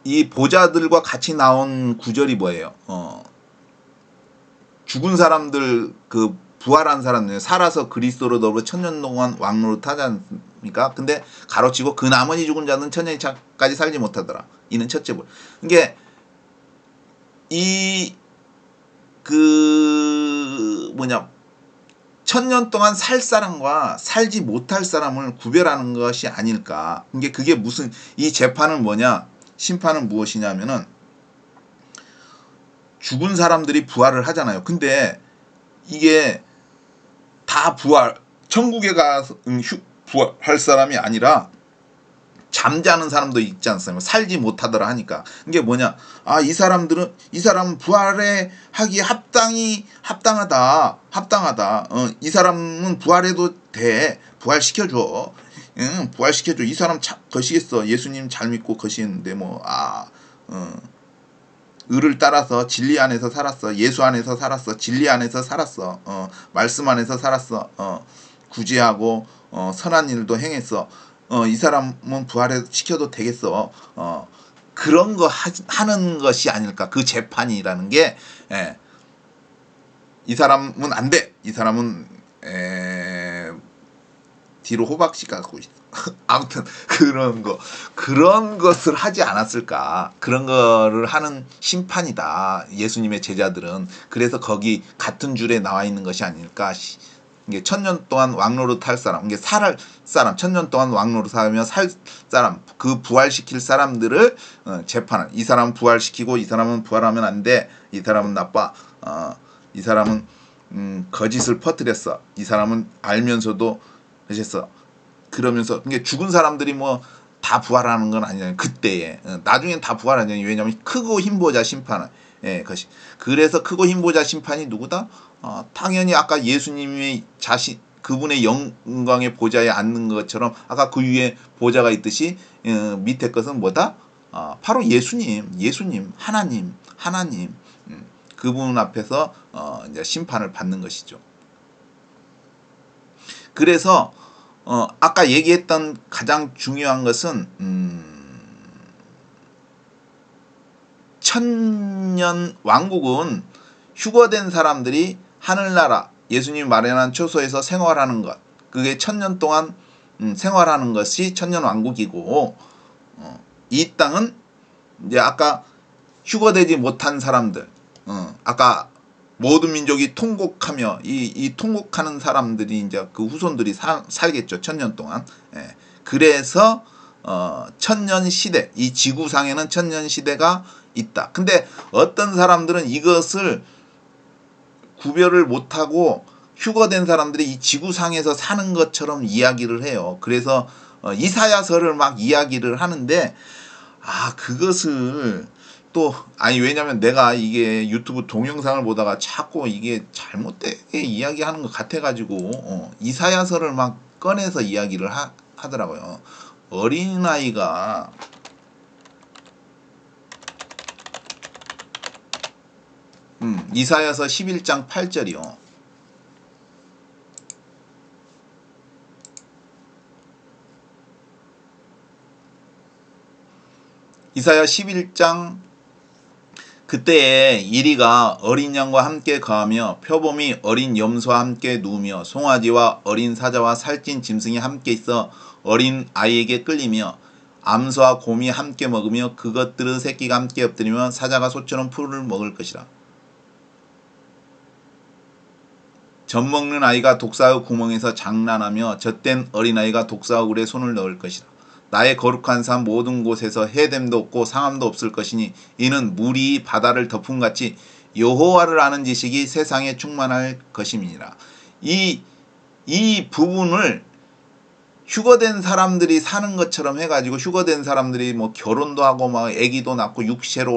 이 보좌들과 같이 나온 구절이 뭐예요? 죽은 사람들, 그 부활한 사람들, 살아서 그리스도로 더불어 1000년 동안 왕노릇 하지 않습니까? 근데 가로치고 그 나머지 죽은 자는 1000년까지 살지 못하더라. 이는 첫째 볼. 이게 뭐냐, 1000년 동안 살 사람과 살지 못할 사람을 구별하는 것이 아닐까. 그게 무슨, 이 재판은 뭐냐, 심판은 무엇이냐면은 죽은 사람들이 부활을 하잖아요. 근데 이게 다 천국에 가서 부활할 사람이 아니라 잠자는 사람도 있지 않습니까? 살지 못하더라 하니까. 이게 뭐냐? 이 사람은 부활에 하기에 합당하다. 이 사람은 부활해도 돼. 부활시켜줘. 부활시켜줘. 이 사람 거시겠어. 예수님 잘 믿고 거시했는데 의를 따라서 진리 안에서 살았어. 예수 안에서 살았어. 진리 안에서 살았어. 말씀 안에서 살았어. 구제하고 선한 일도 행했어. 이 사람은 부활해 시켜도 되겠어. 그런 거 하는 것이 아닐까. 그 재판이라는 게, 이 사람은 안 돼. 이 사람은 뒤로 호박씨 갖고 있어. 아무튼 그런 것을 하지 않았을까. 그런 거를 하는 심판이다. 예수님의 제자들은. 그래서 거기 같은 줄에 나와 있는 것이 아닐까. 이게 1000년 동안 왕노릇 할 사람, 이게 살 사람, 1000년 동안 왕노릇 하며 살 사람, 그 부활시킬 사람들을 재판을. 이 사람은 부활시키고 이 사람은 부활하면 안 돼. 이 사람은 나빠. 이 사람은 거짓을 퍼뜨렸어. 이 사람은 알면서도 그랬어. 그러면서 이게 죽은 사람들이 다 부활하는 건 아니잖아요. 그때에. 나중엔 다 부활하잖아요. 왜냐하면 크고 흰 보좌 심판은. 예, 것이. 그래서 크고 힘보자 심판이 누구다? 당연히 아까 예수님의 자신 그분의 영광의 보좌에 앉는 것처럼 아까 그 위에 보좌가 있듯이 밑에 것은 뭐다? 바로 예수님, 하나님. 그분 앞에서 이제 심판을 받는 것이죠. 그래서 아까 얘기했던 가장 중요한 것은 천년 왕국은 휴거된 사람들이 하늘나라 예수님이 마련한 초소에서 생활하는 것, 그게 천년 동안 생활하는 것이 천년 왕국이고, 이 땅은 이제 아까 휴거되지 못한 사람들, 아까 모든 민족이 통곡하며 이 통곡하는 사람들이 이제 그 후손들이 살겠죠. 천년 동안. 예. 그래서 천년 시대, 이 지구상에는 천년 시대가 있다. 근데 어떤 사람들은 이것을 구별을 못하고 휴거된 사람들이 이 지구상에서 사는 것처럼 이야기를 해요. 그래서 이사야서를 막 이야기를 하는데 그것을 또 왜냐면 내가 이게 유튜브 동영상을 보다가 자꾸 이게 잘못되게 이야기하는 것 같아가지고 이사야서를 막 꺼내서 이야기를 하더라고요. 어린아이가 이사야서 11장 8절이요. 이사야 11장 그때에 이리가 어린 양과 함께 거하며 표범이 어린 염소와 함께 누우며 송아지와 어린 사자와 살찐 짐승이 함께 있어 어린 아이에게 끌리며 암소와 곰이 함께 먹으며 그것들의 새끼가 함께 엎드리며 사자가 소처럼 풀을 먹을 것이라. 젖먹는 아이가 독사의 구멍에서 장난하며 젖된 어린아이가 독사의 울에 손을 넣을 것이라. 나의 거룩한 산 모든 곳에서 해됨도 없고 상함도 없을 것이니 이는 물이 바다를 덮음같이 여호와를 아는 지식이 세상에 충만할 것임이니라. 이 부분을 휴거된 사람들이 사는 것처럼 해가지고 휴거된 사람들이 뭐 결혼도 하고 막 아기도 낳고 육체로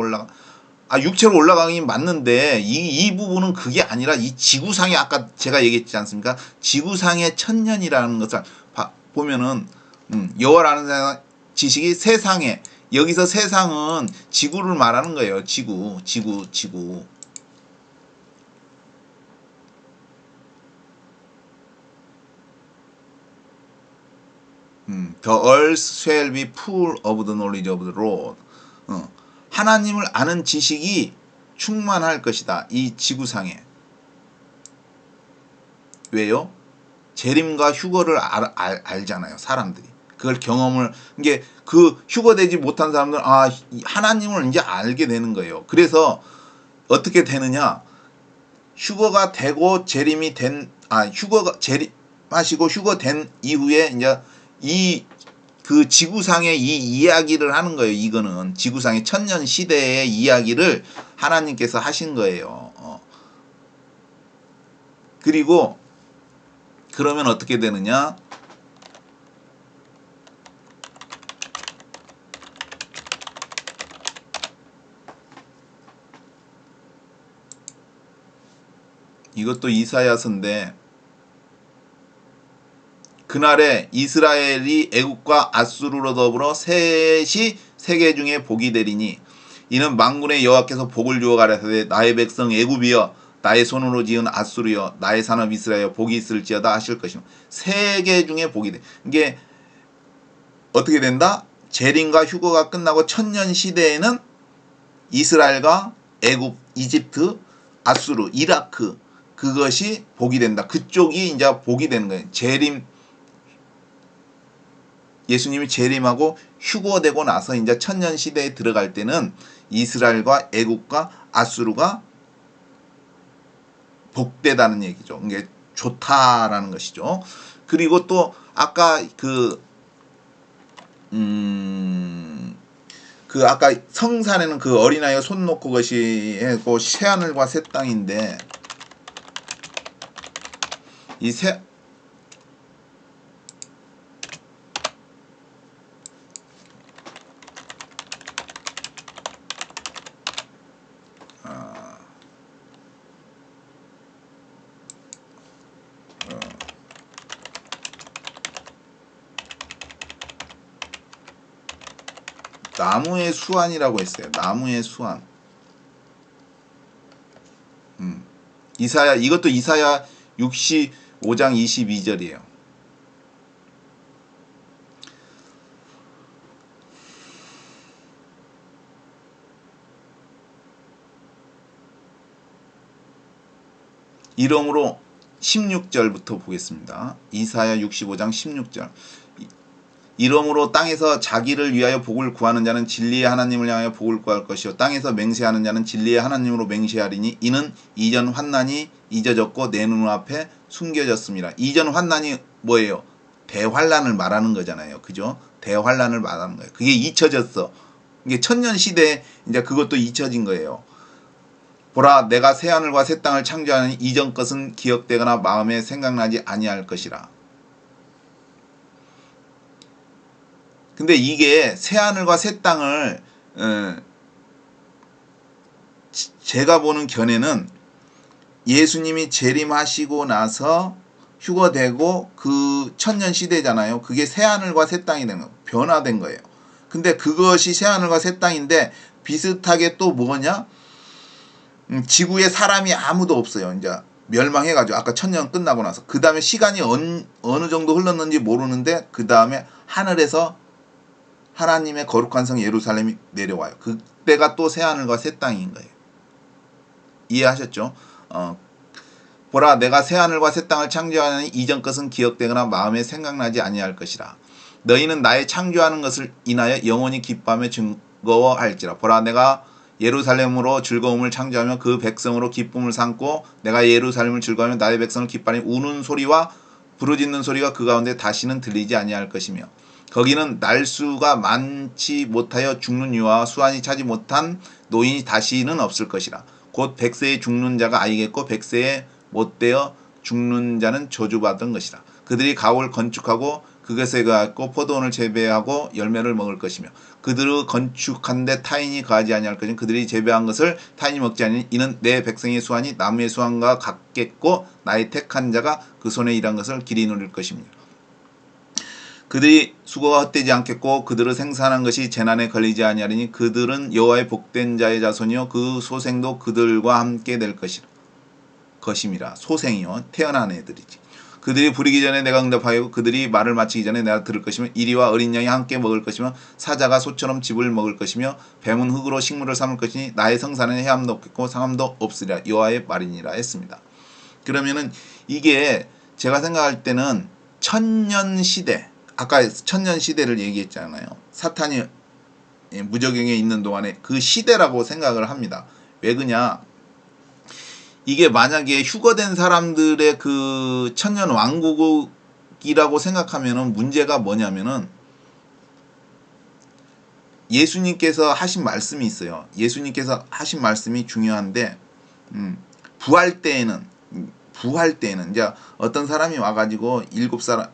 올라가긴 맞는데 이 부분은 그게 아니라 이 지구상에 아까 제가 얘기했지 않습니까? 지구상의 천년이라는 것을 보면은 여호와라는 지식이 세상에, 여기서 세상은 지구를 말하는 거예요. 지구. The earth shall be full of the knowledge of the Lord. 하나님을 아는 지식이 충만할 것이다. 이 지구상에. 왜요? 재림과 휴거를 알잖아요. 사람들이. 그걸 경험을, 이게 그 휴거되지 못한 사람들은 하나님을 이제 알게 되는 거예요. 그래서 어떻게 되느냐? 휴거가 되고 재림이 휴거가 재림하시고 휴거된 이후에 이제 그 지구상의 이 이야기를 하는 거예요. 이거는 지구상의 천년 시대의 이야기를 하나님께서 하신 거예요. 그리고 그러면 어떻게 되느냐? 이것도 이사야서인데 그날에 이스라엘이 애국과 아수르로 더불어 셋이 세계 중에 복이 되리니 이는 만군의 여호와께서 복을 주어 가라사대 나의 백성 애굽이여 나의 손으로 지은 아수르여 나의 산업 이스라엘 복이 있을지어다 하실 것이며 세계 중에 복이 돼. 이게 어떻게 된다? 재림과 휴거가 끝나고 천년 시대에는 이스라엘과 애굽, 이집트, 아수르, 이라크 그것이 복이 된다. 그쪽이 이제 복이 되는 거예요. 예수님이 재림하고 휴거되고 나서 이제 천년 시대에 들어갈 때는 이스라엘과 애국과 아수르가 복되다는 얘기죠. 이게 좋다라는 것이죠. 그리고 또 아까 아까 성산에는 그 어린아이가 손 놓고 것이 새하늘과 새 땅인데 나무의 수완이라고 했어요. 나무의 수완. 이사야, 이것도 이사야 65장 22절이에요. 이러므로 16절부터 보겠습니다. 이사야 65장 16절. 이러므로 땅에서 자기를 위하여 복을 구하는 자는 진리의 하나님을 향하여 복을 구할 것이요 땅에서 맹세하는 자는 진리의 하나님으로 맹세하리니 이는 이전 환난이 잊어졌고 내 눈앞에 숨겨졌습니다. 이전 환난이 뭐예요? 대환란을 말하는 거잖아요. 그죠? 대환란을 말하는 거예요. 그게 잊혀졌어. 이게 천년 시대에 이제 그것도 잊혀진 거예요. 보라, 내가 새 하늘과 새 땅을 창조하니 이전 것은 기억되거나 마음에 생각나지 아니할 것이라. 근데 이게 새 하늘과 새 땅을 제가 보는 견해는 예수님이 재림하시고 나서 휴거되고 그 천년 시대잖아요. 그게 새 하늘과 새 땅이 된 거예요. 변화된 거예요. 근데 그것이 새 하늘과 새 땅인데 비슷하게 또 뭐냐? 지구에 사람이 아무도 없어요. 이제 멸망해가지고 아까 천년 끝나고 나서 그 다음에 시간이 어느 정도 흘렀는지 모르는데 그 다음에 하늘에서 하나님의 거룩한 성 예루살렘이 내려와요. 그때가 또 새하늘과 새 땅인 거예요. 이해하셨죠? 보라, 내가 새하늘과 새 땅을 창조하니 이전 것은 기억되거나 마음에 생각나지 아니할 것이라. 너희는 나의 창조하는 것을 인하여 영원히 기뻐하며 즐거워할지라. 보라, 내가 예루살렘으로 즐거움을 창조하며 그 백성으로 기쁨을 삼고 내가 예루살렘을 즐거워하며 나의 백성을 기뻐하니 우는 소리와 부르짖는 소리가 그 가운데 다시는 들리지 아니할 것이며 거기는 날수가 많지 못하여 죽는 유아와 수완이 차지 못한 노인이 다시는 없을 것이라. 곧 100세에 죽는 자가 아이겠고 100세에 못되어 죽는 자는 저주받은 것이라. 그들이 가옥을 건축하고 그것에 거하고 포도원을 재배하고 열매를 먹을 것이며 그들의 건축한데 타인이 거하지 아니할 것이며 그들이 재배한 것을 타인이 먹지 아니니 이는 내 백성의 수완이 나무의 수완과 같겠고 나의 택한 자가 그 손에 일한 것을 길이 누릴 것입니다. 그들이 수고가 헛되지 않겠고 그들의 생산한 것이 재난에 걸리지 아니하리니 그들은 여호와의 복된 자의 자손이요 그 소생도 그들과 함께 될 것임이라. 소생이요 태어난 애들이지. 그들이 부리기 전에 내가 응답하고 그들이 말을 마치기 전에 내가 들을 것이며 이리와 어린 양이 함께 먹을 것이며 사자가 소처럼 즙을 먹을 것이며 뱀은 흙으로 식물을 삼을 것이니 나의 성산에는 해함도 없겠고 상함도 없으리라. 여호와의 말이니라 했습니다. 그러면은 이게 제가 생각할 때는 천년 시대, 아까 천년 시대를 얘기했잖아요. 사탄이 무저경에 있는 동안에 그 시대라고 생각을 합니다. 왜 그냐? 이게 만약에 휴거된 사람들의 그 천년 왕국이라고 생각하면은 문제가 뭐냐면은 예수님께서 하신 말씀이 있어요. 예수님께서 하신 말씀이 중요한데 부활 때에는 이제 어떤 사람이 와가지고 7살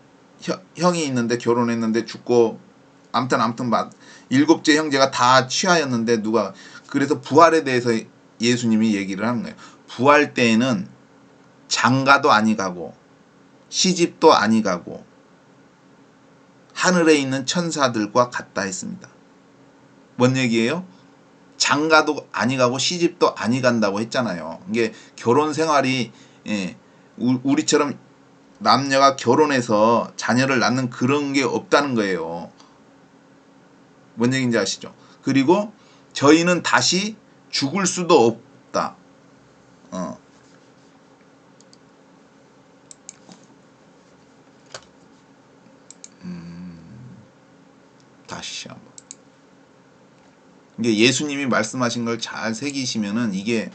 형이 있는데 결혼했는데 죽고 아무튼 7째 형제가 다 취하였는데 누가 그래서 부활에 대해서 예수님이 얘기를 하는 거예요. 부활 때에는 장가도 아니 가고 시집도 아니 가고 하늘에 있는 천사들과 같다 했습니다. 뭔 얘기예요? 장가도 아니 가고 시집도 아니 간다고 했잖아요. 이게 결혼 생활이 우리처럼 남녀가 결혼해서 자녀를 낳는 그런 게 없다는 거예요. 뭔 얘기인지 아시죠? 그리고 저희는 다시 죽을 수도 없다. 다시 한번. 이게 예수님이 말씀하신 걸 잘 새기시면은 이게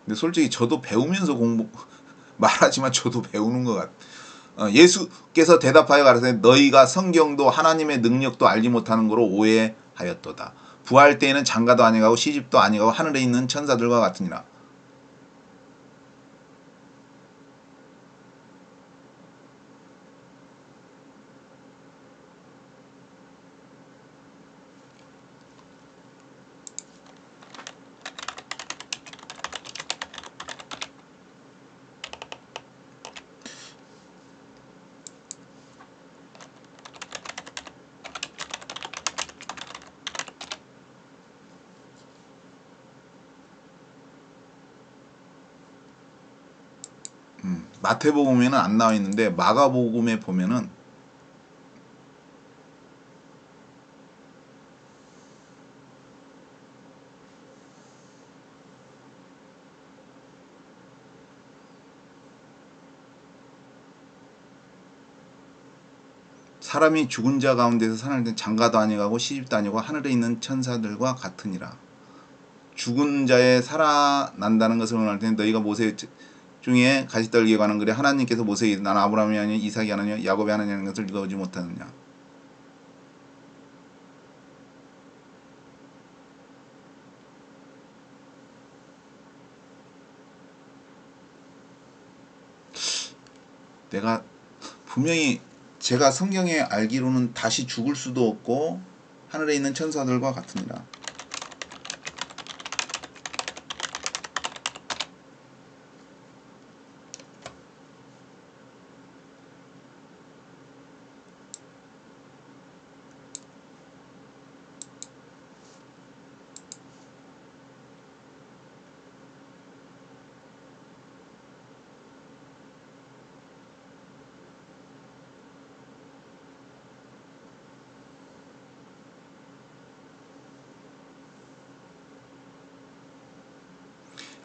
근데 솔직히 저도 배우면서 말하지만 저도 배우는 것 같아요. 예수께서 대답하여 가라사대 너희가 성경도 하나님의 능력도 알지 못하는 거로 오해하였도다. 부활 때에는 장가도 아니가고 시집도 아니가고 하늘에 있는 천사들과 같으니라. 마태복음에는 안 나와 있는데 마가복음에 보면은 사람이 죽은 자 가운데서 살아날 때 장가도 아니가고 시집도 아니고 하늘에 있는 천사들과 같으니라. 죽은 자의 살아난다는 것을 말할 때는 너희가 모세 중에 가시떨기에 관한 글에 하나님께서 모세에게 나는 아브라함이 아니요 이삭이 하나니요 야곱이 하나님이라는 것을 읽어보지 못하느냐. 내가 분명히 제가 성경에 알기로는 다시 죽을 수도 없고 하늘에 있는 천사들과 같으니라.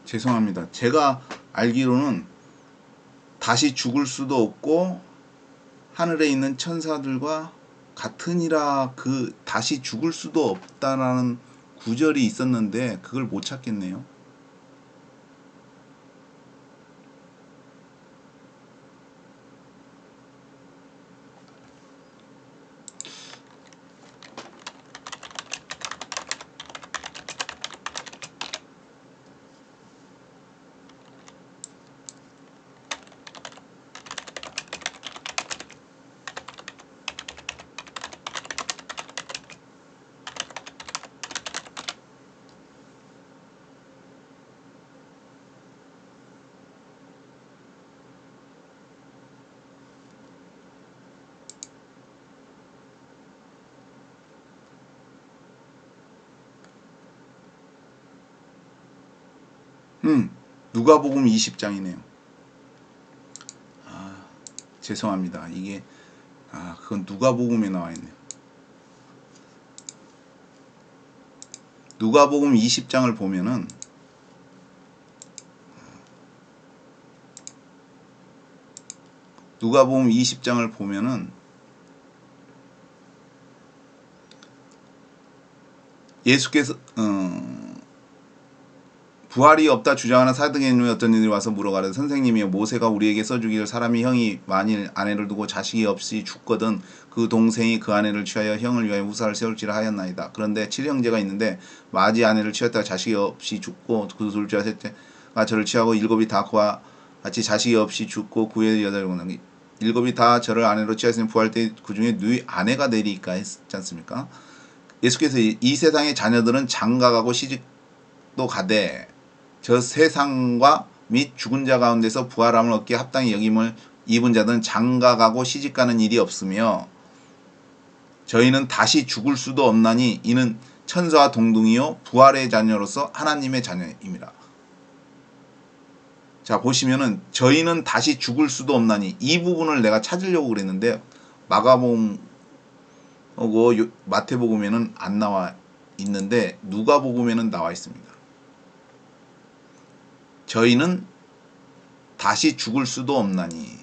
죄송합니다. 제가 알기로는 다시 죽을 수도 없고 하늘에 있는 천사들과 같으니라. 그 다시 죽을 수도 없다라는 구절이 있었는데 그걸 못 찾겠네요. 누가복음 20장이네요. 죄송합니다. 이게 그건 누가복음에 나와 있네요. 누가복음 20장을 보면은 누가복음 20장을 보면은 예수께서 부활이 없다 주장하는 사두개인의 어떤 이들이 와서 물어가되 선생님이여 모세가 우리에게 써주기를 사람이 형이 만일 아내를 두고 자식이 없이 죽거든 그 동생이 그 아내를 취하여 형을 위하여 후사를 세울지라 하였나이다. 그런데 7형제가 있는데 마지 아내를 취했다가 자식이 없이 죽고 그 둘째와 셋째가 저를 취하고 일곱이 다 그와 같이 자식이 없이 죽고 구의 여덟이구나. 일곱이 다 저를 아내로 취하였으니 부활 때 그 중에 누이 아내가 되리까 했지 않습니까? 예수께서 이 세상의 자녀들은 장가가고 시집도 가되 저 세상과 및 죽은 자 가운데서 부활함을 얻기에 합당히 여김을 입은 자들은 장가가고 시집가는 일이 없으며 저희는 다시 죽을 수도 없나니 이는 천사와 동등이요 부활의 자녀로서 하나님의 자녀입니다. 자 보시면은 저희는 다시 죽을 수도 없나니 이 부분을 내가 찾으려고 그랬는데 마가복음하고 마태복음에는 안 나와 있는데 누가복음에는 나와 있습니다. 저희는 다시 죽을 수도 없나니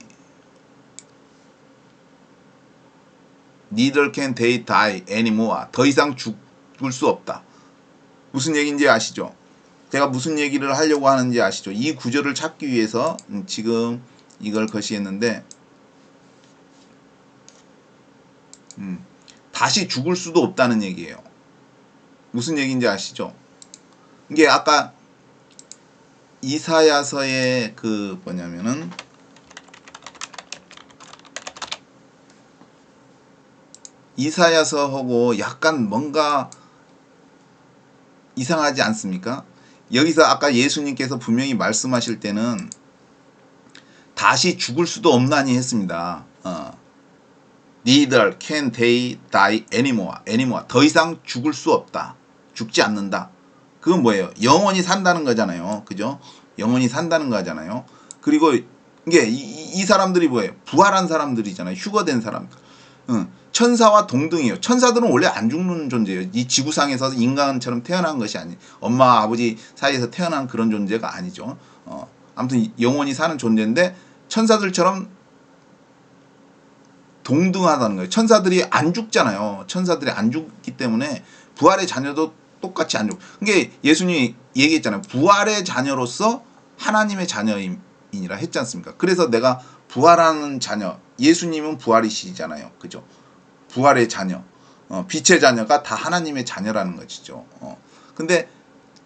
Neither can they die anymore. 더 이상 죽을 수 없다. 무슨 얘기인지 아시죠? 제가 무슨 얘기를 하려고 하는지 아시죠? 이 구절을 찾기 위해서 지금 이걸 거시했는데 다시 죽을 수도 없다는 얘기예요. 무슨 얘기인지 아시죠? 이게 아까 이사야서의 그 뭐냐면은 이사야서하고 약간 뭔가 이상하지 않습니까? 여기서 아까 예수님께서 분명히 말씀하실 때는 다시 죽을 수도 없나니 했습니다. Neither can they die anymore. 더 이상 죽을 수 없다. 죽지 않는다. 그건 뭐예요? 영원히 산다는 거잖아요. 그죠? 영원히 산다는 거잖아요. 그리고 이게 이 사람들이 뭐예요? 부활한 사람들이잖아요. 휴거된 사람들. 천사와 동등이에요. 천사들은 원래 안 죽는 존재예요. 이 지구상에서 인간처럼 태어난 것이 아니에요. 엄마 아버지 사이에서 태어난 그런 존재가 아니죠. 아무튼 영원히 사는 존재인데 천사들처럼 동등하다는 거예요. 천사들이 안 죽잖아요. 천사들이 안 죽기 때문에 부활의 자녀도 똑같이 안 죽고. 그게 예수님이 얘기했잖아요. 부활의 자녀로서 하나님의 자녀이니라 했지 않습니까? 그래서 내가 부활하는 자녀, 예수님은 부활이시잖아요. 그죠? 부활의 자녀, 빛의 자녀가 다 하나님의 자녀라는 것이죠. 근데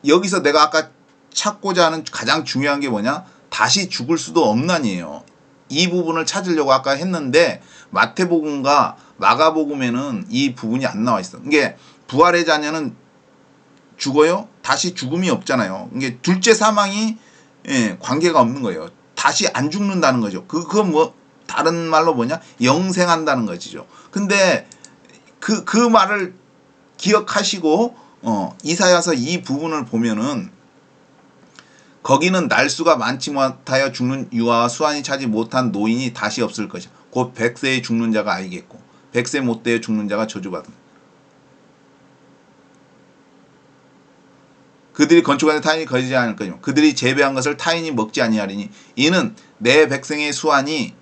여기서 내가 아까 찾고자 하는 가장 중요한 게 뭐냐? 다시 죽을 수도 없나니에요. 이 부분을 찾으려고 아까 했는데 마태복음과 마가복음에는 이 부분이 안 나와 있어. 이게 부활의 자녀는 죽어요? 다시 죽음이 없잖아요. 이게 둘째 사망이 관계가 없는 거예요. 다시 안 죽는다는 거죠. 그건 뭐 다른 말로 뭐냐? 영생한다는 것이죠. 근데 그 말을 기억하시고 이사야서 이 부분을 보면은 거기는 날수가 많지 못하여 죽는 유아와 수완이 차지 못한 노인이 다시 없을 것이야. 곧 100세에 죽는 자가 알겠고 100세 못 되어 죽는 자가 저주받은. 그들이 건축하는 타인이 거지지 않을 거니와 그들이 재배한 것을 타인이 먹지 아니하리니 이는 내 백성의 수완이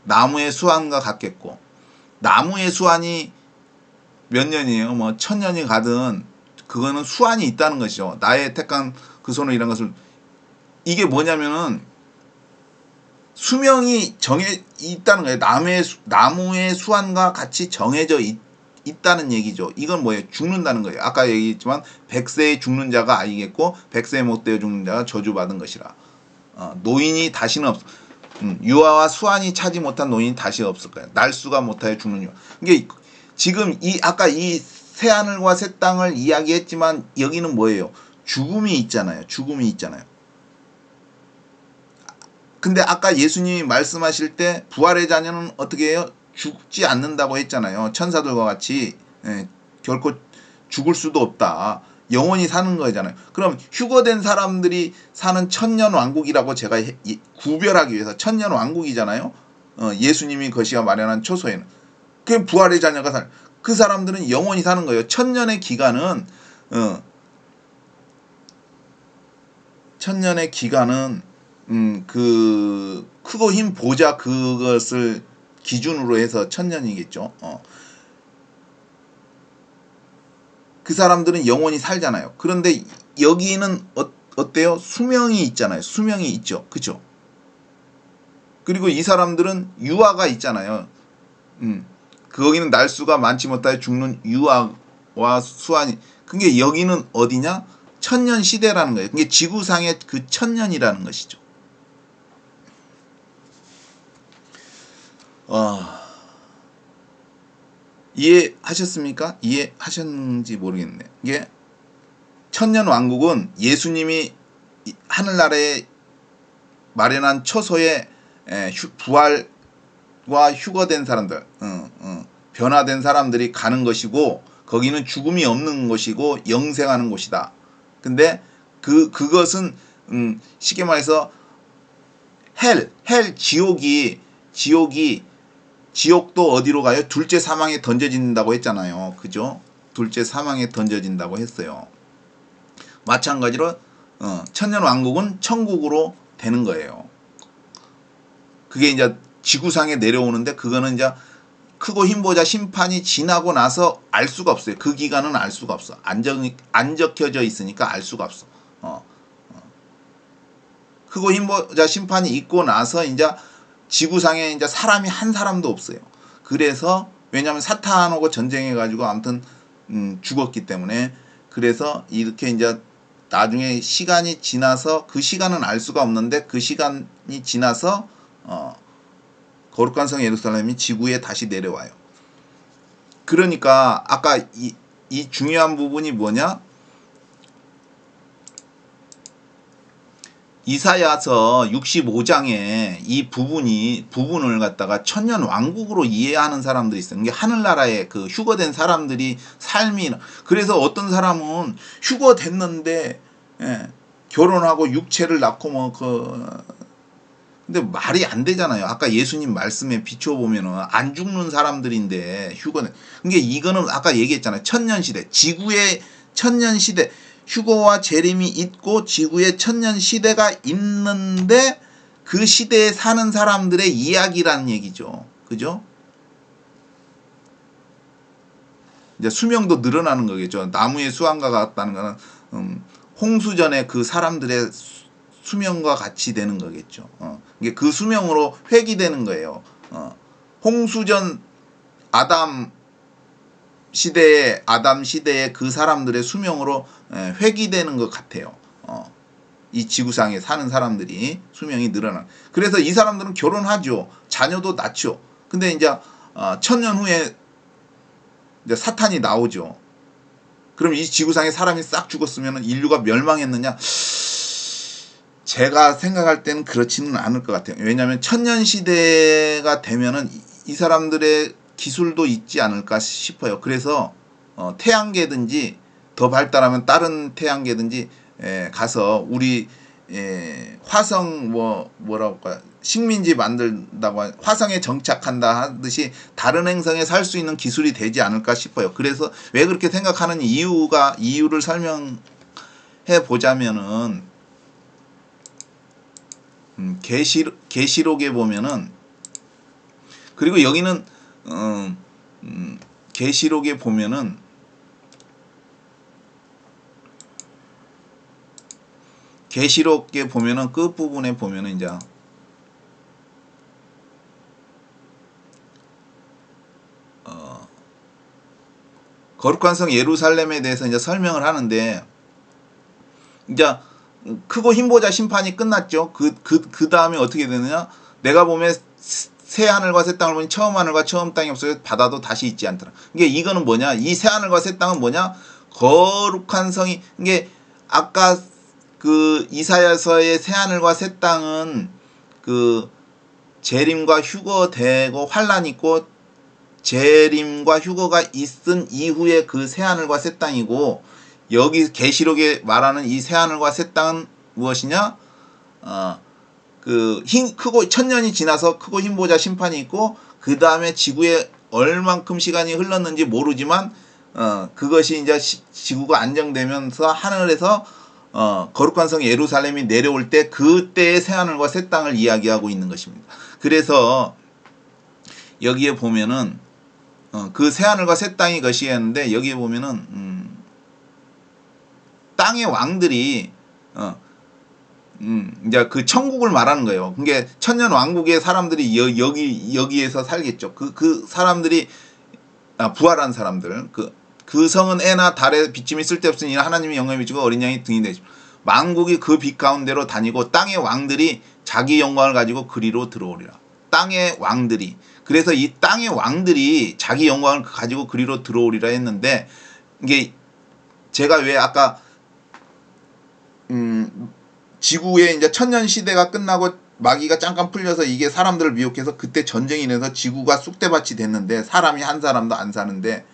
나무의 수완과 같겠고. 나무의 수완이 몇 년이에요? 뭐 1000년이 가든 그거는 수완이 있다는 것이죠. 나의 택한 그 손으로 일한 것을. 이게 뭐냐면은 수명이 정해 있다는 거예요. 나무의 수완과 같이 정해져 있다는 얘기죠. 이건 뭐예요? 죽는다는 거예요. 아까 얘기했지만 100세에 죽는 자가 아니겠고 100세에 못 되어 죽는 자가 저주받은 것이라. 노인이 다시는 없어. 유아와 수완이 차지 못한 노인이 다시 없을 거예요. 날수가 못하여 죽는 유아. 이게 지금 아까 이 새하늘과 새 땅을 이야기했지만 여기는 뭐예요? 죽음이 있잖아요. 죽음이 있잖아요. 근데 아까 예수님이 말씀하실 때 부활의 자녀는 어떻게 해요? 죽지 않는다고 했잖아요. 천사들과 같이 결코 죽을 수도 없다. 영원히 사는 거잖아요. 그럼 휴거된 사람들이 사는 천년왕국이라고 제가 구별하기 위해서 천년왕국이잖아요. 예수님이 거시가 마련한 초소에는. 그 부활의 자녀가 그 사람들은 영원히 사는 거예요. 천년의 기간은 그 크고 흰 보좌 그것을 기준으로 해서 천년이겠죠. 그 사람들은 영원히 살잖아요. 그런데 여기는 어때요? 수명이 있잖아요. 수명이 있죠. 그죠? 그리고 이 사람들은 유아가 있잖아요. 거기는 날수가 많지 못하여 죽는 유아와 수완이. 그게 여기는 어디냐? 천년 시대라는 거예요. 그게 지구상의 그 천년이라는 것이죠. 이해하셨습니까? 이해하셨는지 모르겠네. 이게 천년 왕국은 예수님이 하늘나라에 마련한 처소에 부활과 휴거된 사람들, 변화된 사람들이 가는 것이고 거기는 죽음이 없는 것이고 영생하는 곳이다. 근데 그것은 쉽게 말해서 지옥도 어디로 가요? 둘째 사망에 던져진다고 했잖아요. 그죠? 둘째 사망에 던져진다고 했어요. 마찬가지로 천년 왕국은 천국으로 되는 거예요. 그게 이제 지구상에 내려오는데 그거는 이제 크고 흰 보좌 심판이 지나고 나서 알 수가 없어요. 그 기간은 알 수가 없어. 안 적혀져 있으니까 알 수가 없어. 크고 흰 보좌 심판이 있고 나서 이제 지구상에 이제 사람이 한 사람도 없어요. 그래서 왜냐하면 사탄하고 전쟁해가지고 아무튼 죽었기 때문에. 그래서 이렇게 이제 나중에 시간이 지나서 그 시간은 알 수가 없는데 그 시간이 지나서 거룩한 성 예루살렘이 지구에 다시 내려와요. 그러니까 아까 이 중요한 부분이 뭐냐? 이사야서 65장에 이 부분을 갖다가 천년 왕국으로 이해하는 사람들이 있어요. 이게 하늘나라의 그 휴거된 사람들이 삶이. 그래서 어떤 사람은 휴거됐는데 결혼하고 육체를 낳고 뭐 근데 말이 안 되잖아요. 아까 예수님 말씀에 비춰보면은 안 죽는 사람들인데 휴거는. 그러니까 이거는 아까 얘기했잖아요. 천년시대. 지구의 천년시대. 휴거와 재림이 있고 지구의 천년시대가 있는데 그 시대에 사는 사람들의 이야기라는 얘기죠. 그죠? 이제 수명도 늘어나는 거겠죠. 나무의 수완과 같다는 거는 홍수전에 그 사람들의 수명과 같이 되는 거겠죠. 이게 그 수명으로 회귀되는 거예요. 홍수전 아담 시대에 그 사람들의 수명으로 회귀되는 것 같아요. 이 지구상에 사는 사람들이 수명이 늘어나. 그래서 이 사람들은 결혼하죠. 자녀도 낳죠. 근데 이제 천년 후에 이제 사탄이 나오죠. 그럼 이 지구상에 사람이 싹 죽었으면 인류가 멸망했느냐? 제가 생각할 때는 그렇지는 않을 것 같아요. 왜냐하면 천년 시대가 되면은 이 사람들의 기술도 있지 않을까 싶어요. 그래서 태양계든지 더 발달하면 다른 태양계든지 가서 우리 화성 뭐라고 할까 식민지 만든다고 화성에 정착한다 하듯이 다른 행성에 살 수 있는 기술이 되지 않을까 싶어요. 그래서 왜 그렇게 생각하는 이유를 설명해 보자면은 계시록에 보면은 그리고 여기는 계시록에 보면은 끝부분에 보면은 이제 거룩한 성 예루살렘에 대해서 이제 설명을 하는데 이제 크고 힘보자 심판이 끝났죠. 그 다음에 어떻게 되느냐? 내가 보면 새 하늘과 새 땅을 보니 처음 하늘과 처음 땅이 없어요. 바다도 다시 있지 않더라. 이게 이거는 뭐냐? 이 새 하늘과 새 땅은 뭐냐? 거룩한 성이 이게 아까 그 이사야서의 새 하늘과 새 땅은 그 재림과 휴거되고 환란 있고 재림과 휴거가 있은 이후에 그 새 하늘과 새 땅이고 여기 계시록에 말하는 이 새 하늘과 새 땅은 무엇이냐? 크고 천년이 지나서 크고 힘보자 심판이 있고 그 다음에 지구에 얼만큼 시간이 흘렀는지 모르지만 그것이 이제 지구가 안정되면서 하늘에서 거룩한 성 예루살렘이 내려올 때 그때의 새 하늘과 새 땅을 이야기하고 있는 것입니다. 그래서 여기에 보면은 그 새 하늘과 새 땅이 것이었는데 여기에 보면은 땅의 왕들이 이제 그 천국을 말하는 거예요. 그러니까 천년 왕국의 사람들이 여기에서 살겠죠. 그 사람들이 부활한 사람들. 그 성은 해나 달에 비침이 쓸데없으니 하나님의 영광이 비치고 어린 양이 등이 되죠. 만국이 그 빛 가운데로 다니고 땅의 왕들이 자기 영광을 가지고 그리로 들어오리라. 땅의 왕들이. 그래서 이 땅의 왕들이 자기 영광을 가지고 그리로 들어오리라 했는데 이게 제가 왜 아까 지구에 이제 천년 시대가 끝나고 마귀가 잠깐 풀려서 이게 사람들을 미혹해서 그때 전쟁이 일어나서 지구가 쑥대밭이 됐는데 사람이 한 사람도 안 사는데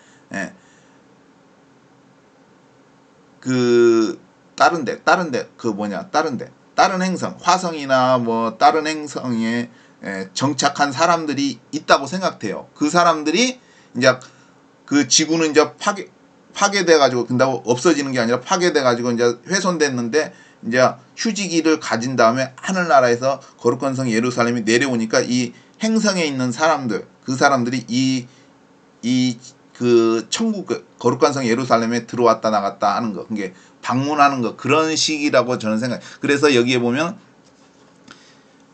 다른 행성 화성이나 뭐 다른 행성에 정착한 사람들이 있다고 생각돼요. 그 사람들이 이제 그 지구는 이제 파괴돼 가지고 근다고 없어지는 게 아니라 파괴돼 가지고 이제 훼손됐는데 이제 휴지기를 가진 다음에 하늘나라에서 거룩한 성 예루살렘이 내려오니까 이 행성에 있는 사람들 그 사람들이 그 천국 거룩한 성 예루살렘에 들어왔다 나갔다 하는 거 그게 방문하는 거 그런 식이라고 저는 생각해요. 그래서 여기에 보면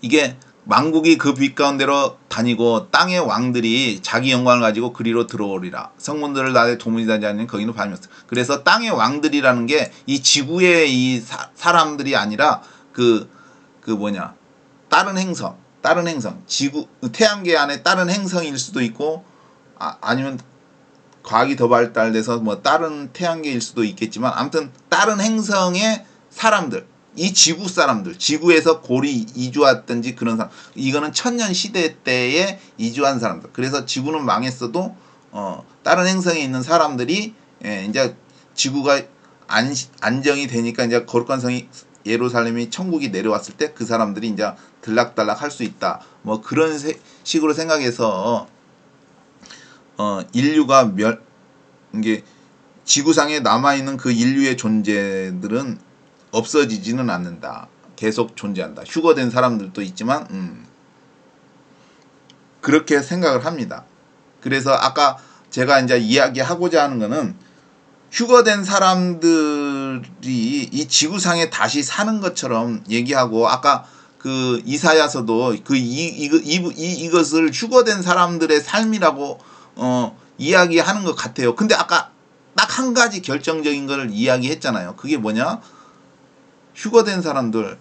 이게 만국이 그 빛 가운데로 다니고 땅의 왕들이 자기 영광을 가지고 그리로 들어오리라. 성문들을 나의 도문이 닿지 않는 거기는 밤이 없어. 그래서 땅의 왕들이라는 게 이 지구의 이 사람들이 아니라 다른 행성 지구 태양계 안에 다른 행성일 수도 있고 아니면 과학이 더 발달돼서 뭐 다른 태양계일 수도 있겠지만 아무튼 다른 행성의 사람들 이 지구 사람들 지구에서 고리 이주했든지 그런 사람 이거는 천년 시대 때에 이주한 사람들 그래서 지구는 망했어도 다른 행성에 있는 사람들이 이제 지구가 안정이 되니까 이제 거룩한 성이 예루살렘이 천국이 내려왔을 때 그 사람들이 이제 들락달락 할 수 있다. 뭐 그런 식으로 생각해서 인류가 이게 지구상에 남아있는 그 인류의 존재들은 없어지지는 않는다. 계속 존재한다. 휴거된 사람들도 있지만 그렇게 생각을 합니다. 그래서 아까 제가 이제 이야기하고자 하는 거는 휴거된 사람들이 이 지구상에 다시 사는 것처럼 얘기하고 아까 그 이사야서도 이것을 휴거된 사람들의 삶이라고 이야기하는 것 같아요. 근데 아까 딱 한 가지 결정적인 걸 이야기했잖아요. 그게 뭐냐? 휴거된 사람들,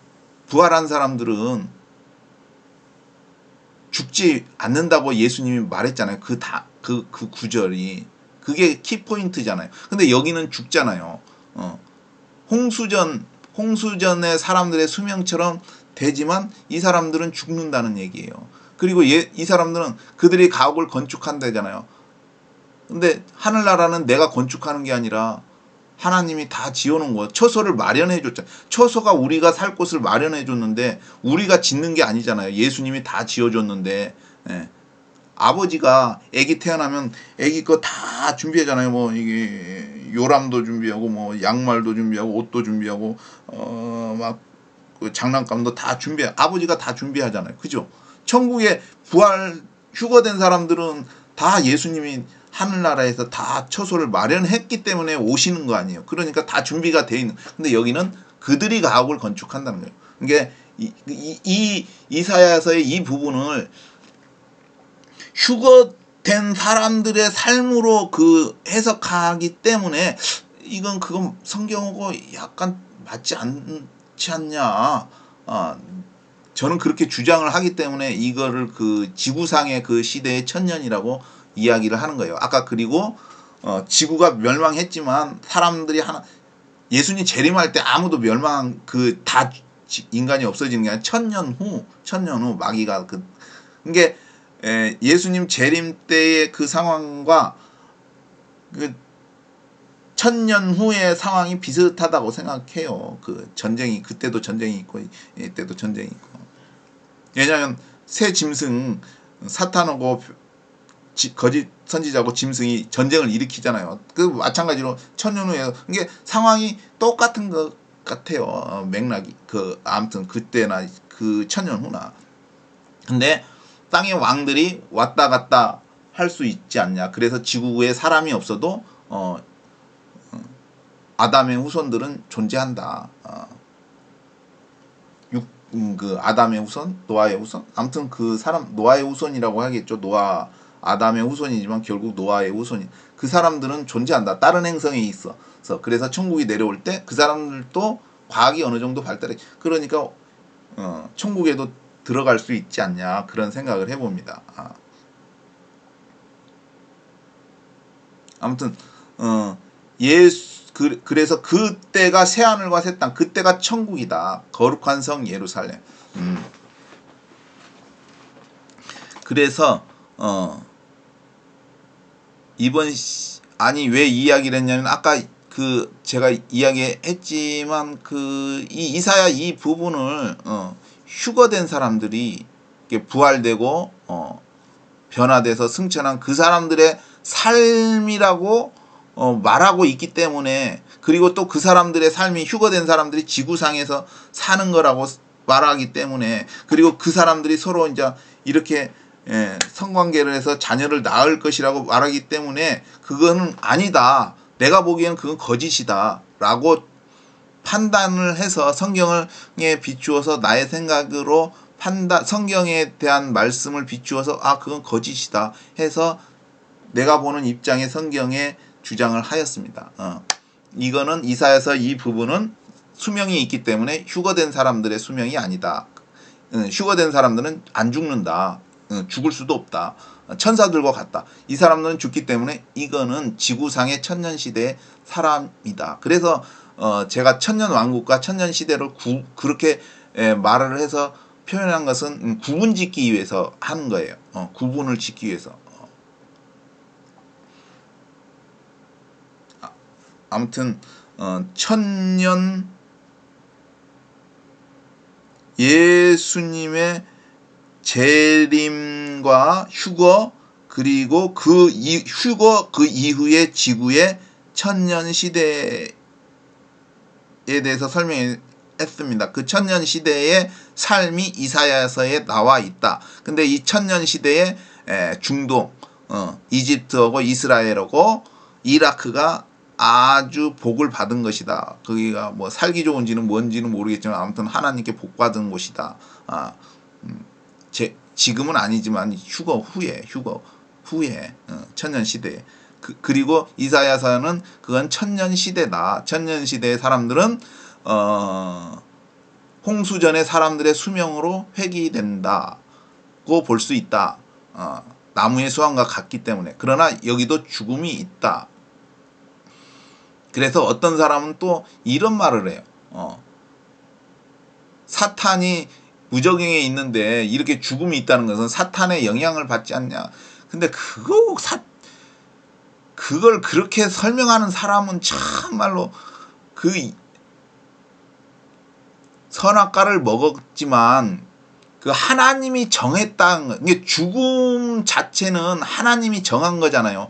부활한 사람들은 죽지 않는다고 예수님이 말했잖아요. 그 구절이. 그게 키포인트잖아요. 근데 여기는 죽잖아요. 홍수전의 사람들의 수명처럼 되지만 이 사람들은 죽는다는 얘기예요. 그리고 이 사람들은 그들이 가옥을 건축한다잖아요. 근데 하늘나라는 내가 건축하는 게 아니라 하나님이 다 지어놓은 거예요. 처소를 마련해 줬잖아요. 처소가 우리가 살 곳을 마련해 줬는데 우리가 짓는 게 아니잖아요. 예수님이 다 지어줬는데 아버지가 아기 태어나면 아기 거 다 준비하잖아요. 뭐 이게 요람도 준비하고 뭐 양말도 준비하고 옷도 준비하고 막 그 장난감도 다 아버지가 다 준비하잖아요. 그죠? 천국에 휴거된 사람들은 다 예수님이 하늘나라에서 다 처소를 마련했기 때문에 오시는 거 아니에요. 그러니까 다 준비가 돼 있는. 근데 여기는 그들이 가옥을 건축한다는 거예요. 그러니까 이사야서의 이 부분을 휴거된 사람들의 삶으로 그 해석하기 때문에 그건 성경하고 약간 맞지 않지 않냐. 저는 그렇게 주장을 하기 때문에 이거를 그 지구상의 그 시대의 천년이라고 이야기를 하는 거예요. 아까 그리고 지구가 멸망했지만 사람들이 예수님 재림할 때 아무도 다 인간이 없어지는 게 아니라 천년 후 마귀가 그게 예수님 재림 때의 그 상황과 그 천년 후의 상황이 비슷하다고 생각해요. 그 전쟁이 그때도 전쟁이 있고 이때도 전쟁이 있고. 왜냐하면 새 짐승 사탄하고 거짓 선지자고 짐승이 전쟁을 일으키잖아요. 그 마찬가지로 천년 후에 이게 상황이 똑같은 것 같아요. 맥락이 아무튼 그때나 그 천년 후나. 근데 땅의 왕들이 왔다 갔다 할 수 있지 않냐. 그래서 지구에 사람이 없어도 아담의 후손들은 존재한다. 그 아담의 후손, 노아의 후손, 아무튼 그 사람 노아의 후손이라고 하겠죠. 아담의 후손이지만 결국 노아의 후손이. 그 사람들은 존재한다. 다른 행성에 있어. 그래서 천국이 내려올 때 그 사람들도 과학이 어느 정도 발달해. 그러니까 천국에도 들어갈 수 있지 않냐 그런 생각을 해봅니다. 아무튼 그래서 그때가 새하늘과 새 땅, 그때가 천국이다. 거룩한 성 예루살렘. 그래서 왜 이야기를 했냐면 아까 제가 이야기했지만 이 이사야 이 부분을 휴거된 사람들이 부활되고 변화돼서 승천한 그 사람들의 삶이라고 말하고 있기 때문에, 그리고 또 그 사람들의 삶이 휴거된 사람들이 지구상에서 사는 거라고 말하기 때문에, 그리고 그 사람들이 서로 이제 이렇게 성관계를 해서 자녀를 낳을 것이라고 말하기 때문에 그거는 아니다. 내가 보기에는 그건 거짓이다. 라고 판단을 해서 성경에 비추어서 나의 생각으로 성경에 대한 말씀을 비추어서 그건 거짓이다 해서 내가 보는 입장의 성경에 주장을 하였습니다. 이거는 이사야서 이 부분은 수명이 있기 때문에 휴거된 사람들의 수명이 아니다. 휴거된 사람들은 안 죽는다. 죽을 수도 없다. 천사들과 같다. 이 사람들은 죽기 때문에 이거는 지구상의 천년시대의 사람이다. 그래서 제가 천년왕국과 천년시대를 그렇게 말을 해서 표현한 것은 구분 짓기 위해서 하는 거예요. 구분을 짓기 위해서. 아무튼 천년 예수님의 재림과 휴거, 그리고 휴거 그 이후의 지구의 천년 시대에 대해서 설명했습니다. 그 천년 시대의 삶이 이사야서에 나와 있다. 근데 이 천년 시대에 중동, 이집트하고 이스라엘하고 이라크가 아주 복을 받은 것이다. 거기가 뭐 살기 좋은지는 뭔지는 모르겠지만 아무튼 하나님께 복 받은 곳이다. 지금은 아니지만 휴거 후에 천년 시대에 그리고 이사야서는 그건 천년 시대다. 천년 시대의 사람들은 홍수전의 사람들의 수명으로 회귀된다고 볼 수 있다. 나무의 수완과 같기 때문에. 그러나 여기도 죽음이 있다. 그래서 어떤 사람은 또 이런 말을 해요. 사탄이 무적행에 있는데 이렇게 죽음이 있다는 것은 사탄의 영향을 받지 않냐. 근데 그걸 그렇게 설명하는 사람은 참말로 그 선악과를 먹었지만 그 하나님이 정했다는 거. 이게 죽음 자체는 하나님이 정한 거잖아요.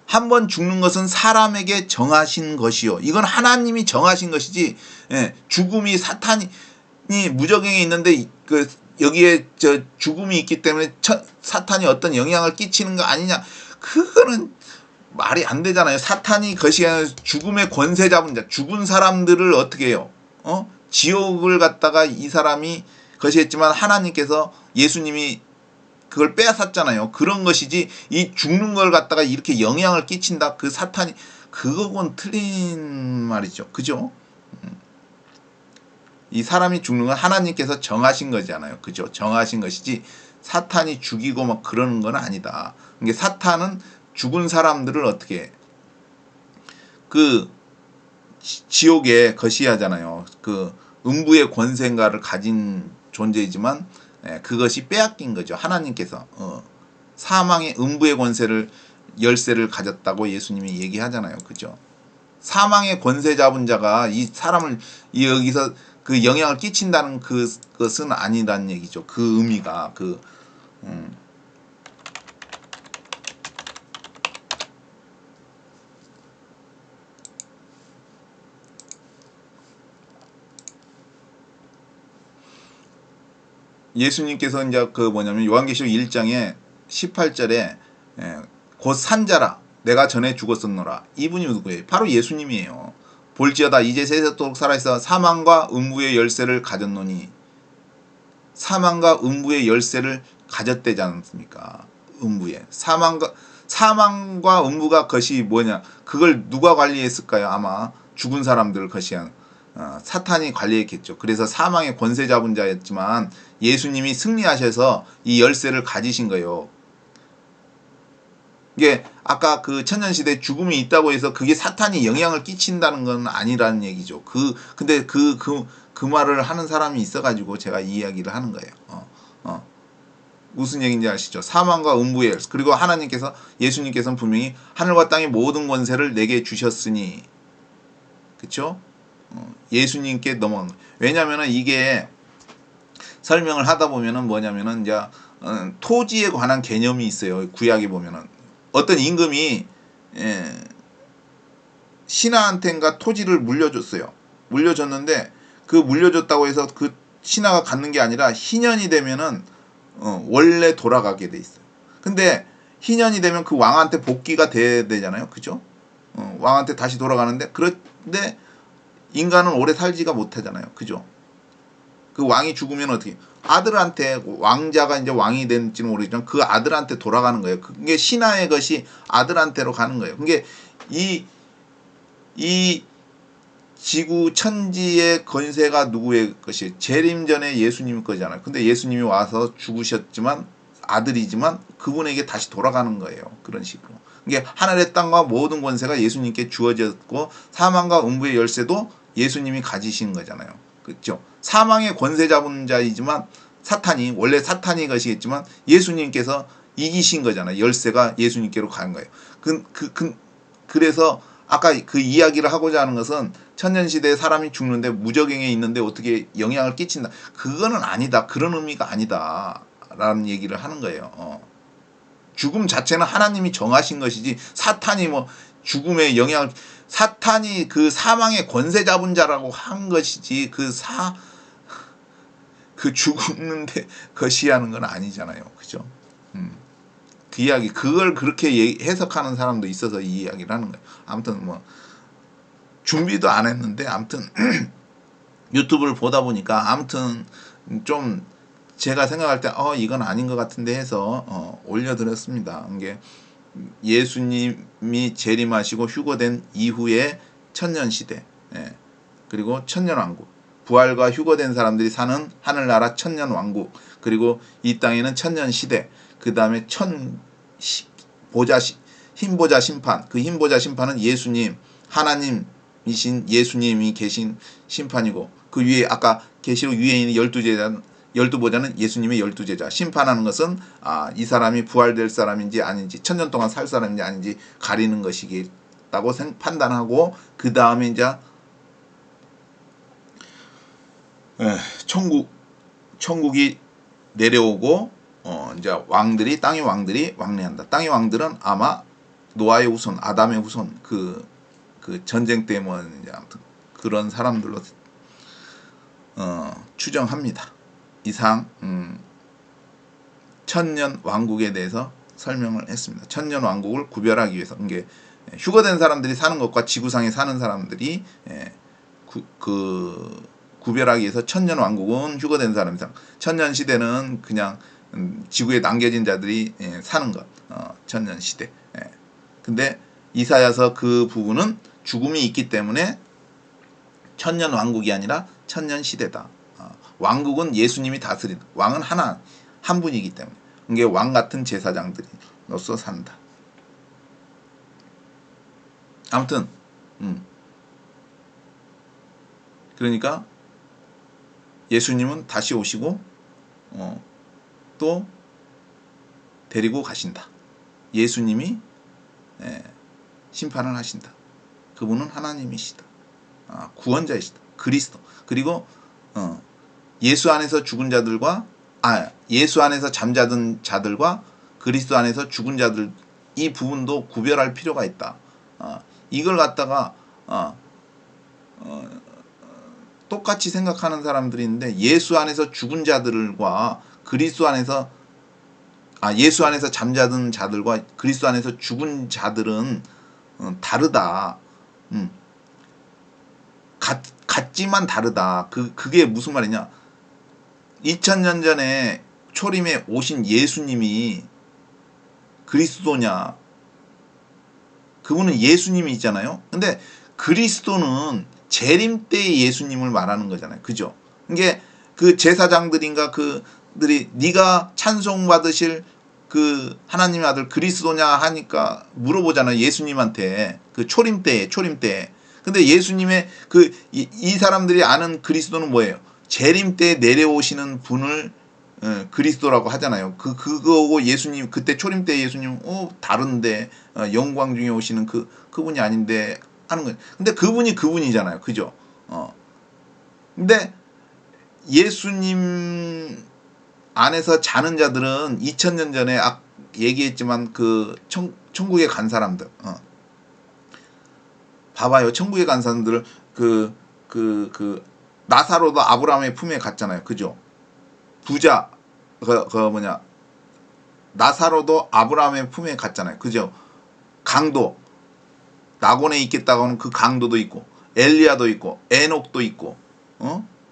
한 번 죽는 것은 사람에게 정하신 것이요. 이건 하나님이 정하신 것이지. 죽음이 사탄이 무적행에 있는데 여기에 죽음이 있기 때문에 사탄이 어떤 영향을 끼치는 거 아니냐. 그거는 말이 안 되잖아요. 사탄이 것이 아니라 죽음의 권세 잡은 자, 죽은 사람들을 어떻게 해요? 지옥을 갖다가 이 사람이 것이 했지만 하나님께서 예수님이 그걸 빼앗았잖아요. 그런 것이지 이 죽는 걸 갖다가 이렇게 영향을 끼친다. 그 사탄이 그거건 틀린 말이죠. 그죠? 이 사람이 죽는 건 하나님께서 정하신 거잖아요. 그죠? 정하신 것이지 사탄이 죽이고 막 그러는 건 아니다. 그러니까 사탄은 죽은 사람들을 어떻게 그 지옥에 거시하잖아요. 그 음부의 권세인가를 가진 존재이지만 그것이 빼앗긴 거죠. 하나님께서 사망의 음부의 열쇠를 가졌다고 예수님이 얘기하잖아요. 그죠? 사망의 권세 잡은 자가 이 사람을 여기서 그 영향을 끼친다는 그것은 아니라는 얘기죠. 그 의미가 예수님께서 이제 요한계시록 1장에 18절에 곧 산자라 내가 전에 죽었었노라. 이분이 누구예요? 바로 예수님이에요. 볼지어다 이제 세세토록 살아있어 사망과 음부의 열쇠를 가졌노니. 사망과 음부의 열쇠를 가졌대지 않습니까? 음부에 사망과 음부가 것이 뭐냐? 그걸 누가 관리했을까요? 아마 죽은 사람들을 것이한 사탄이 관리했겠죠. 그래서 사망의 권세 잡은 자였지만 예수님이 승리하셔서 이 열쇠를 가지신 거예요. 이게 아까 그 천년시대에 죽음이 있다고 해서 그게 사탄이 영향을 끼친다는 건 아니라는 얘기죠. 근데 그 말을 하는 사람이 있어가지고 제가 이 이야기를 하는 거예요. 무슨 얘기인지 아시죠? 사망과 음부의 열쇠. 그리고 예수님께서는 분명히 하늘과 땅의 모든 권세를 내게 주셨으니. 그쵸? 예수님께 넘어간 거예요. 왜냐면은 이게 설명을 하다 보면은 뭐냐면은 이제 토지에 관한 개념이 있어요. 구약에 보면은 어떤 임금이 신하한테인가 토지를 물려줬어요. 물려줬는데 그 물려줬다고 해서 그 신하가 갖는 게 아니라 희년이 되면은 원래 돌아가게 돼 있어요. 근데 희년이 되면 그 왕한테 복귀가 돼야 되잖아요. 그죠? 왕한테 다시 돌아가는데 그런데 인간은 오래 살지가 못하잖아요. 그죠? 그 왕이 죽으면 어떻게 아들한테 왕자가 이제 왕이 될지는 모르겠지만 그 아들한테 돌아가는 거예요. 그게 신하의 것이 아들한테로 가는 거예요. 그게 이 지구 천지의 권세가 누구의 것이 재림전에 예수님 거잖아요. 근데 예수님이 와서 죽으셨지만 아들이지만 그분에게 다시 돌아가는 거예요. 그런 식으로. 이게 하늘의 땅과 모든 권세가 예수님께 주어졌고 사망과 음부의 열쇠도 예수님이 가지신 거잖아요. 그렇죠? 사망의 권세 잡은 자이지만 원래 사탄이 것이겠지만 예수님께서 이기신 거잖아요. 열쇠가 예수님께로 간 거예요. 그래서 아까 그 이야기를 하고자 하는 것은 천년시대에 사람이 죽는데 무적행에 있는데 어떻게 영향을 끼친다. 그거는 아니다. 그런 의미가 아니다. 라는 얘기를 하는 거예요. 죽음 자체는 하나님이 정하신 것이지 사탄이 뭐 죽음에 영향을 사탄이 그 사망의 권세 잡은 자라고 한 것이지 그 죽는데 거시하는 건 아니잖아요. 그죠? 그 이야기 그걸 그렇게 해석하는 사람도 있어서 이 이야기를 하는 거예요. 아무튼 뭐 준비도 안 했는데 아무튼 유튜브를 보다 보니까 아무튼 좀 제가 생각할 때 이건 아닌 것 같은데 해서 올려드렸습니다. 이게 예수님이 재림하시고 휴거된 이후에 천년시대, 그리고 천년왕국, 부활과 휴거된 사람들이 사는 하늘나라 천년왕국, 그리고 이 땅에는 천년시대, 그 다음에 흰보자 심판, 그 흰보자 심판은 예수님, 하나님이신 예수님이 계신 심판이고, 그 위에 아까 계시록 위에 있는 12제자 12보자는 예수님의 12제자. 심판하는 것은 이 사람이 부활될 사람인지 아닌지 천년 동안 살 사람인지 아닌지 가리는 것이겠다고 판단하고 그 다음에 이제 천국이 내려오고 이제 땅의 왕들이 왕래한다. 땅의 왕들은 아마 노아의 후손, 아담의 후손 그 전쟁 때문에 이제 아무튼 그런 사람들로 추정합니다. 이상 천년 왕국에 대해서 설명을 했습니다. 천년 왕국을 구별하기 위해서 이게 휴거된 사람들이 사는 것과 지구상에 사는 사람들이 구별하기 위해서 천년 왕국은 휴거된 사람이상, 천년 시대는 그냥 지구에 남겨진 자들이 사는 것, 천년 시대. 근데 이사야서 그 부분은 죽음이 있기 때문에 천년 왕국이 아니라 천년 시대다. 왕국은 예수님이 다스린다. 왕은 한 분이기 때문에 이게 왕 같은 제사장들로서 산다. 아무튼 그러니까 예수님은 다시 오시고 또 데리고 가신다. 예수님이 심판을 하신다. 그분은 하나님이시다. 구원자이시다. 그리스도. 그리고 예수 안에서 죽은 자들과 예수 안에서 잠자던 자들과 그리스도 안에서 죽은 자들 이 부분도 구별할 필요가 있다. 이걸 갖다가 똑같이 생각하는 사람들이 있는데 예수 안에서 죽은 자들과 그리스도 안에서 예수 안에서 잠자던 자들과 그리스도 안에서 죽은 자들은 다르다. 같지만 다르다. 그게 무슨 말이냐? 2000년 전에 초림에 오신 예수님이 그리스도냐? 그분은 예수님이 있잖아요. 근데 그리스도는 재림 때의 예수님을 말하는 거잖아요. 그죠? 이게 그 제사장들인가 그들이 네가 찬송 받으실 그 하나님의 아들 그리스도냐 하니까 물어보잖아요. 예수님한테 그 초림 때. 근데 예수님의 이 사람들이 아는 그리스도는 뭐예요? 재림 때 내려오시는 분을 그리스도라고 하잖아요. 그거고 예수님 그때 초림 때 예수님 다른데 영광 중에 오시는 그분이 아닌데 하는 거예요. 근데 그분이 그분이잖아요. 그죠? 근데 예수님 안에서 자는 자들은 2000년 전에 얘기했지만 그 천국에 간 사람들 봐봐요. 천국에 간 사람들을 나사로도 아브라함의 품에 갔잖아요. 그죠? 부자 나사로도 아브라함의 품에 갔잖아요. 그죠? 강도 낙원에 있겠다고 하는 그 강도도 있고 엘리야도 있고 에녹도 있고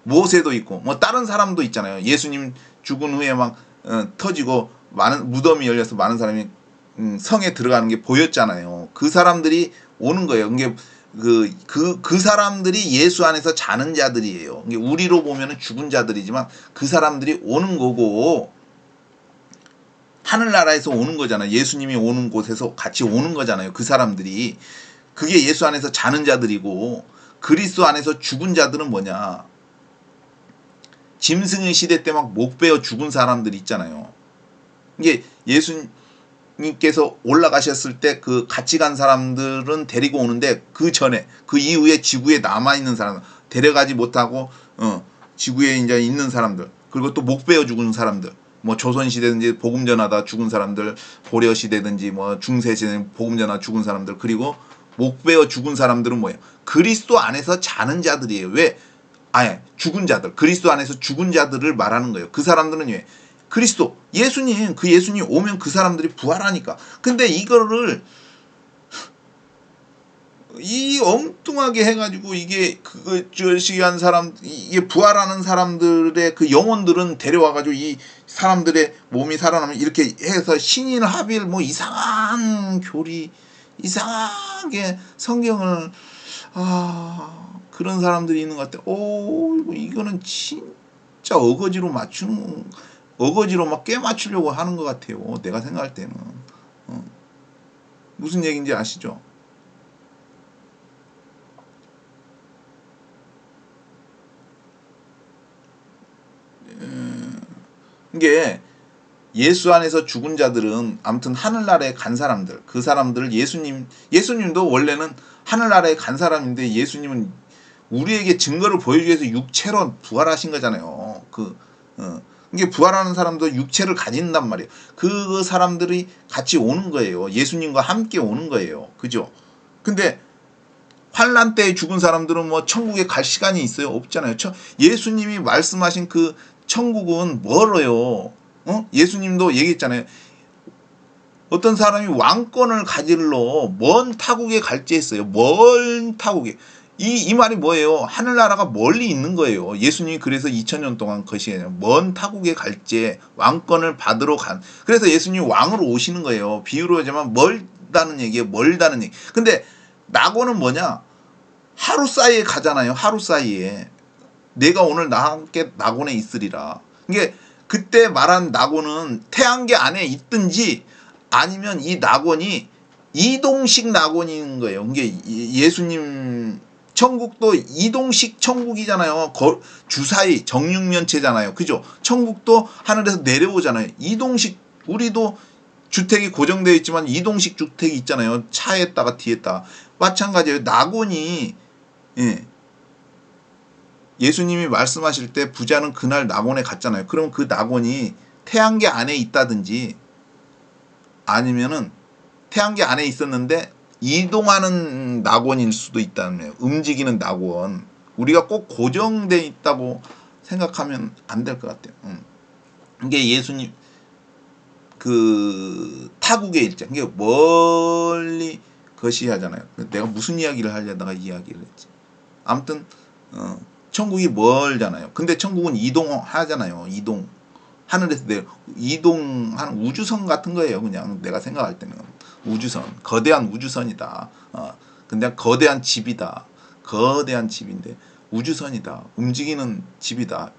모세도 있고 뭐 다른 사람도 있잖아요. 예수님 죽은 후에 막 터지고 많은 무덤이 열려서 많은 사람이 성에 들어가는 게 보였잖아요. 그 사람들이 오는 거예요. 이게 그 사람들이 예수 안에서 자는 자들이에요. 이게 우리로 보면은 죽은 자들이지만 그 사람들이 오는 거고 하늘나라에서 오는 거잖아요. 예수님이 오는 곳에서 같이 오는 거잖아요. 그 사람들이 그게 예수 안에서 자는 자들이고 그리스도 안에서 죽은 자들은 뭐냐? 짐승의 시대 때 막 목 베어 죽은 사람들이 있잖아요. 이게 예수님께서 올라가셨을 때 그 같이 간 사람들은 데리고 오는데 그 전에 그 이후에 지구에 남아 있는 사람 데려가지 못하고 지구에 이제 있는 사람들 그리고 또 목 베어 죽은 사람들 뭐 조선 시대든지 복음 전하다 죽은 사람들 고려 시대든지 뭐 중세 시대 복음 전하다 죽은 사람들 그리고 목 베어 죽은 사람들은 뭐예요? 그리스도 안에서 자는 자들이에요. 왜? 아예 죽은 자들 그리스도 안에서 죽은 자들을 말하는 거예요. 그 사람들은 왜? 그리스도 예수님 그 예수님 오면 그 사람들이 부활하니까. 근데 이거를 이 엉뚱하게 해가지고 이게 그거 저시한 사람 이게 부활하는 사람들의 그 영혼들은 데려와가지고 이 사람들의 몸이 살아나면 이렇게 해서 신인 합일 뭐 이상한 교리 이상하게 성경을 그런 사람들이 있는 것 같아. 오 이거는 진짜 어거지로 맞추는 어거지로 막 깨맞추려고 하는 것 같아요. 내가 생각할 때는 무슨 얘기인지 아시죠? 이게 예수 안에서 죽은 자들은 아무튼 하늘나라에 간 사람들 그 사람들을 예수님도 원래는 하늘나라에 간 사람인데 예수님은 우리에게 증거를 보여주기 위해서 육체로 부활하신 거잖아요. 이게 부활하는 사람도 육체를 가진단 말이에요. 그 사람들이 같이 오는 거예요. 예수님과 함께 오는 거예요. 그죠? 근데 환란 때에 죽은 사람들은 뭐 천국에 갈 시간이 있어요? 없잖아요. 예수님이 말씀하신 그 천국은 멀어요. 예수님도 얘기했잖아요. 어떤 사람이 왕권을 가질러 먼 타국에 갈지 했어요. 먼 타국에. 이 말이 뭐예요? 하늘나라가 멀리 있는 거예요. 예수님이 그래서 2000년 동안 거시해요. 먼 타국에 갈지 왕권을 받으러 간. 그래서 예수님이 왕으로 오시는 거예요. 비유로 하자면 멀다는 얘기예요. 멀다는 얘기. 근데 낙원은 뭐냐? 하루 사이에 가잖아요. 하루 사이에. 내가 오늘 나와 함께 낙원에 있으리라. 이게 그때 말한 낙원은 태양계 안에 있든지 아니면 이 낙원이 이동식 낙원인 거예요. 이게 예수님 천국도 이동식 천국이잖아요. 주사위 정육면체잖아요. 그죠? 천국도 하늘에서 내려오잖아요. 이동식 우리도 주택이 고정되어 있지만 이동식 주택이 있잖아요. 차에다가 뒤에다가 마찬가지예요. 낙원이 예수님이 말씀하실 때 부자는 그날 낙원에 갔잖아요. 그럼 그 낙원이 태양계 안에 있다든지 아니면은 태양계 안에 있었는데 이동하는 낙원일 수도 있다는 거예요. 움직이는 낙원. 우리가 꼭 고정되어 있다고 생각하면 안 될 것 같아요. 이게 예수님 그 타국의 일정. 이게 멀리 거시하잖아요. 내가 무슨 이야기를 하려다가 이야기를 했지. 아무튼 천국이 멀잖아요. 근데 천국은 이동하잖아요. 이동. 하늘에서 이동하는 우주선 같은 거예요. 그냥 내가 생각할 때는 우주선, 거대한 우주선이다. 근데 거대한 집이다. 거대한 집인데 우주선이다. 움직이는 집이다.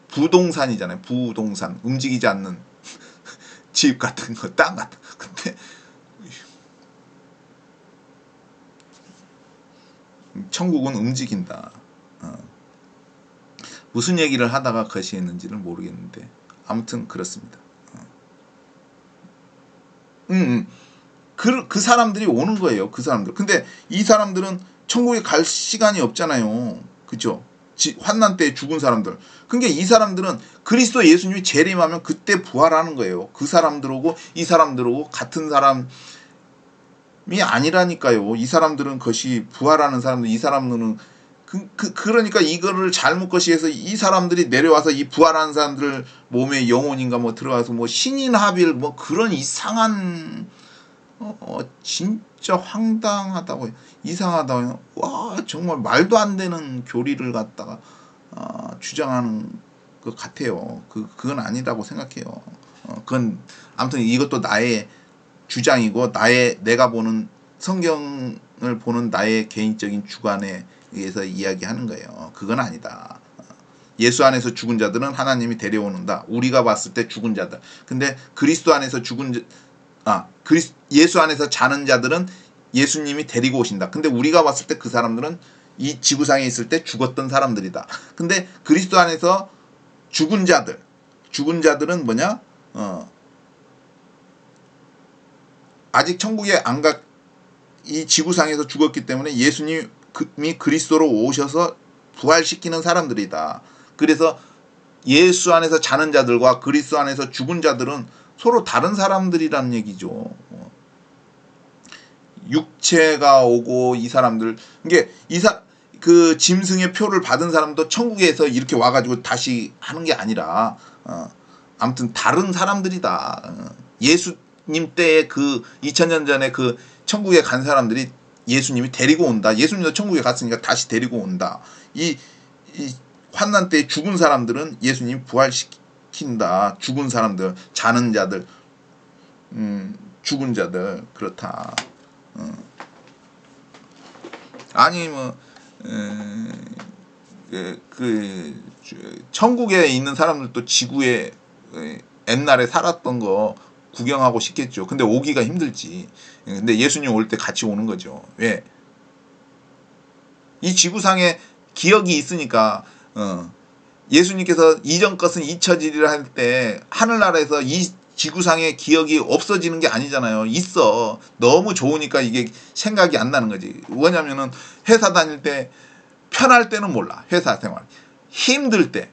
부동산이잖아요. 부동산, 움직이지 않는 집 같은 거, 땅 같은 거. 근데 천국은 움직인다. 무슨 얘기를 하다가 거시했는지는 모르겠는데 아무튼 그렇습니다. 그 사람들이 오는 거예요. 그 사람들. 근데 이 사람들은 천국에 갈 시간이 없잖아요. 그죠? 환난 때에 죽은 사람들. 그러니까 이 사람들은 그리스도 예수님이 재림하면 그때 부활하는 거예요. 그 사람들하고 이 사람들하고 같은 사람이 아니라니까요. 이 사람들은 그것이 부활하는 사람들, 이 사람들은 그러니까 이거를 잘못 거시해서 이 사람들이 내려와서 이 부활하는 사람들 몸에 영혼인가 뭐 들어가서 뭐 신인합일 뭐 그런 이상한 진짜 황당하다고 이상하다고 와 정말 말도 안 되는 교리를 갖다가 주장하는 것 같아요. 그건 아니라고 생각해요. 그건 아무튼 이것도 나의 주장이고 내가 보는 성경을 보는 나의 개인적인 주관에 의해서 이야기하는 거예요. 그건 아니다. 예수 안에서 죽은 자들은 하나님이 데려오는다. 우리가 봤을 때 죽은 자들. 근데 그리스도 안에서 예수 안에서 자는 자들은 예수님이 데리고 오신다. 근데 우리가 봤을 때 그 사람들은 이 지구상에 있을 때 죽었던 사람들이다. 근데 그리스도 안에서 죽은 자들은 뭐냐? 아직 천국에 안 가, 이 지구상에서 죽었기 때문에 예수님이 그리스도로 오셔서 부활시키는 사람들이다. 그래서 예수 안에서 자는 자들과 그리스도 안에서 죽은 자들은 서로 다른 사람들이라는 얘기죠. 육체가 오고 이 사람들, 이게 그 짐승의 표를 받은 사람도 천국에서 이렇게 와가지고 다시 하는 게 아니라 아무튼 다른 사람들이다. 예수님 때의 그 2000년 전에 그 천국에 간 사람들이 예수님이 데리고 온다. 예수님도 천국에 갔으니까 다시 데리고 온다. 이 환난 때에 죽은 사람들은 예수님이 부활시킨다. 죽은 사람들, 자는 자들, 죽은 자들, 그렇다. 아니 뭐 천국에 있는 사람들도 지구에 옛날에 살았던 거 구경하고 싶겠죠. 근데 오기가 힘들지. 근데 예수님 올 때 같이 오는 거죠. 왜? 이 지구상에 기억이 있으니까 예수님께서 이전 것은 잊혀지리라 할 때 하늘나라에서 이 지구상의 기억이 없어지는 게 아니잖아요. 있어. 너무 좋으니까 이게 생각이 안 나는 거지. 왜냐면은 회사 다닐 때 편할 때는 몰라. 회사 생활. 힘들 때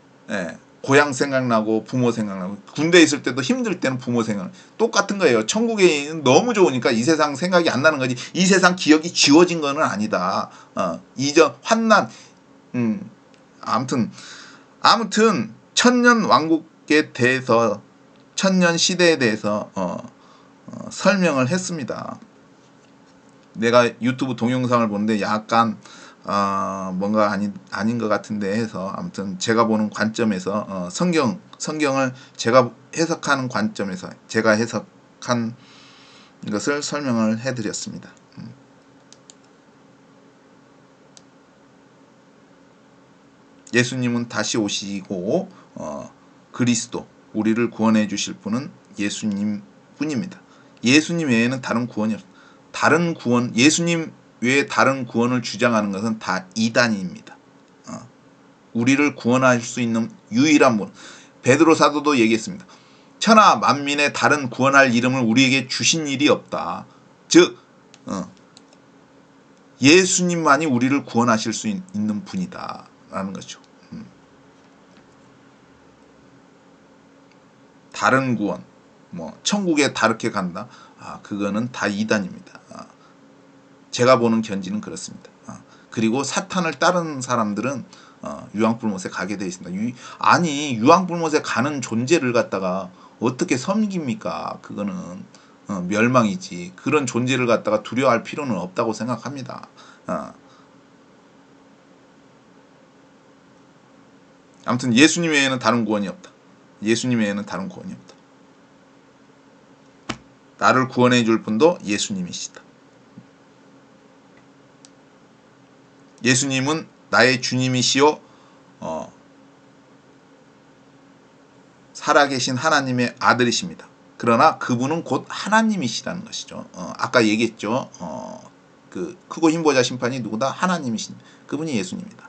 고향 생각나고 부모 생각나고, 군대에 있을 때도 힘들 때는 부모 생각. 똑같은 거예요. 천국에 너무 좋으니까 이 세상 생각이 안 나는 거지. 이 세상 기억이 지워진 거는 아니다. 이전 환난 아무튼 천년 왕국에 대해서, 천년 시대에 대해서 설명을 했습니다. 내가 유튜브 동영상을 보는데 약간 뭔가 아닌 것 같은데 해서, 아무튼 제가 보는 관점에서 성경을 제가 해석하는 관점에서 제가 해석한 것을 설명을 해드렸습니다. 예수님은 다시 오시고 그리스도, 우리를 구원해 주실 분은 예수님 뿐입니다. 예수님 외에는 다른 구원이 없습니다. 다른 구원, 예수님 외에 다른 구원을 주장하는 것은 다 이단입니다. 우리를 구원할 수 있는 유일한 분. 베드로 사도도 얘기했습니다. 천하 만민의 다른 구원할 이름을 우리에게 주신 일이 없다. 즉 예수님만이 우리를 구원하실 수 있는 분이다 라는 거죠. 다른 구원, 뭐 천국에 다르게 간다. 그거는 다 이단입니다. 제가 보는 견지는 그렇습니다. 그리고 사탄을 따르는 사람들은 유황불못에 가게 되어 있습니다. 아니 유황불못에 가는 존재를 갖다가 어떻게 섬깁니까? 그거는 멸망이지. 그런 존재를 갖다가 두려워할 필요는 없다고 생각합니다. 아무튼 예수님 외에는 다른 구원이 없다. 예수님 외에는 다른 구원이 없다. 나를 구원해 줄 분도 예수님이시다. 예수님은 나의 주님이시요 살아계신 하나님의 아들이십니다. 그러나 그분은 곧 하나님이시라는 것이죠. 아까 얘기했죠. 그 크고 힘보자 심판이 누구다? 하나님이십니다. 그분이 예수님입니다.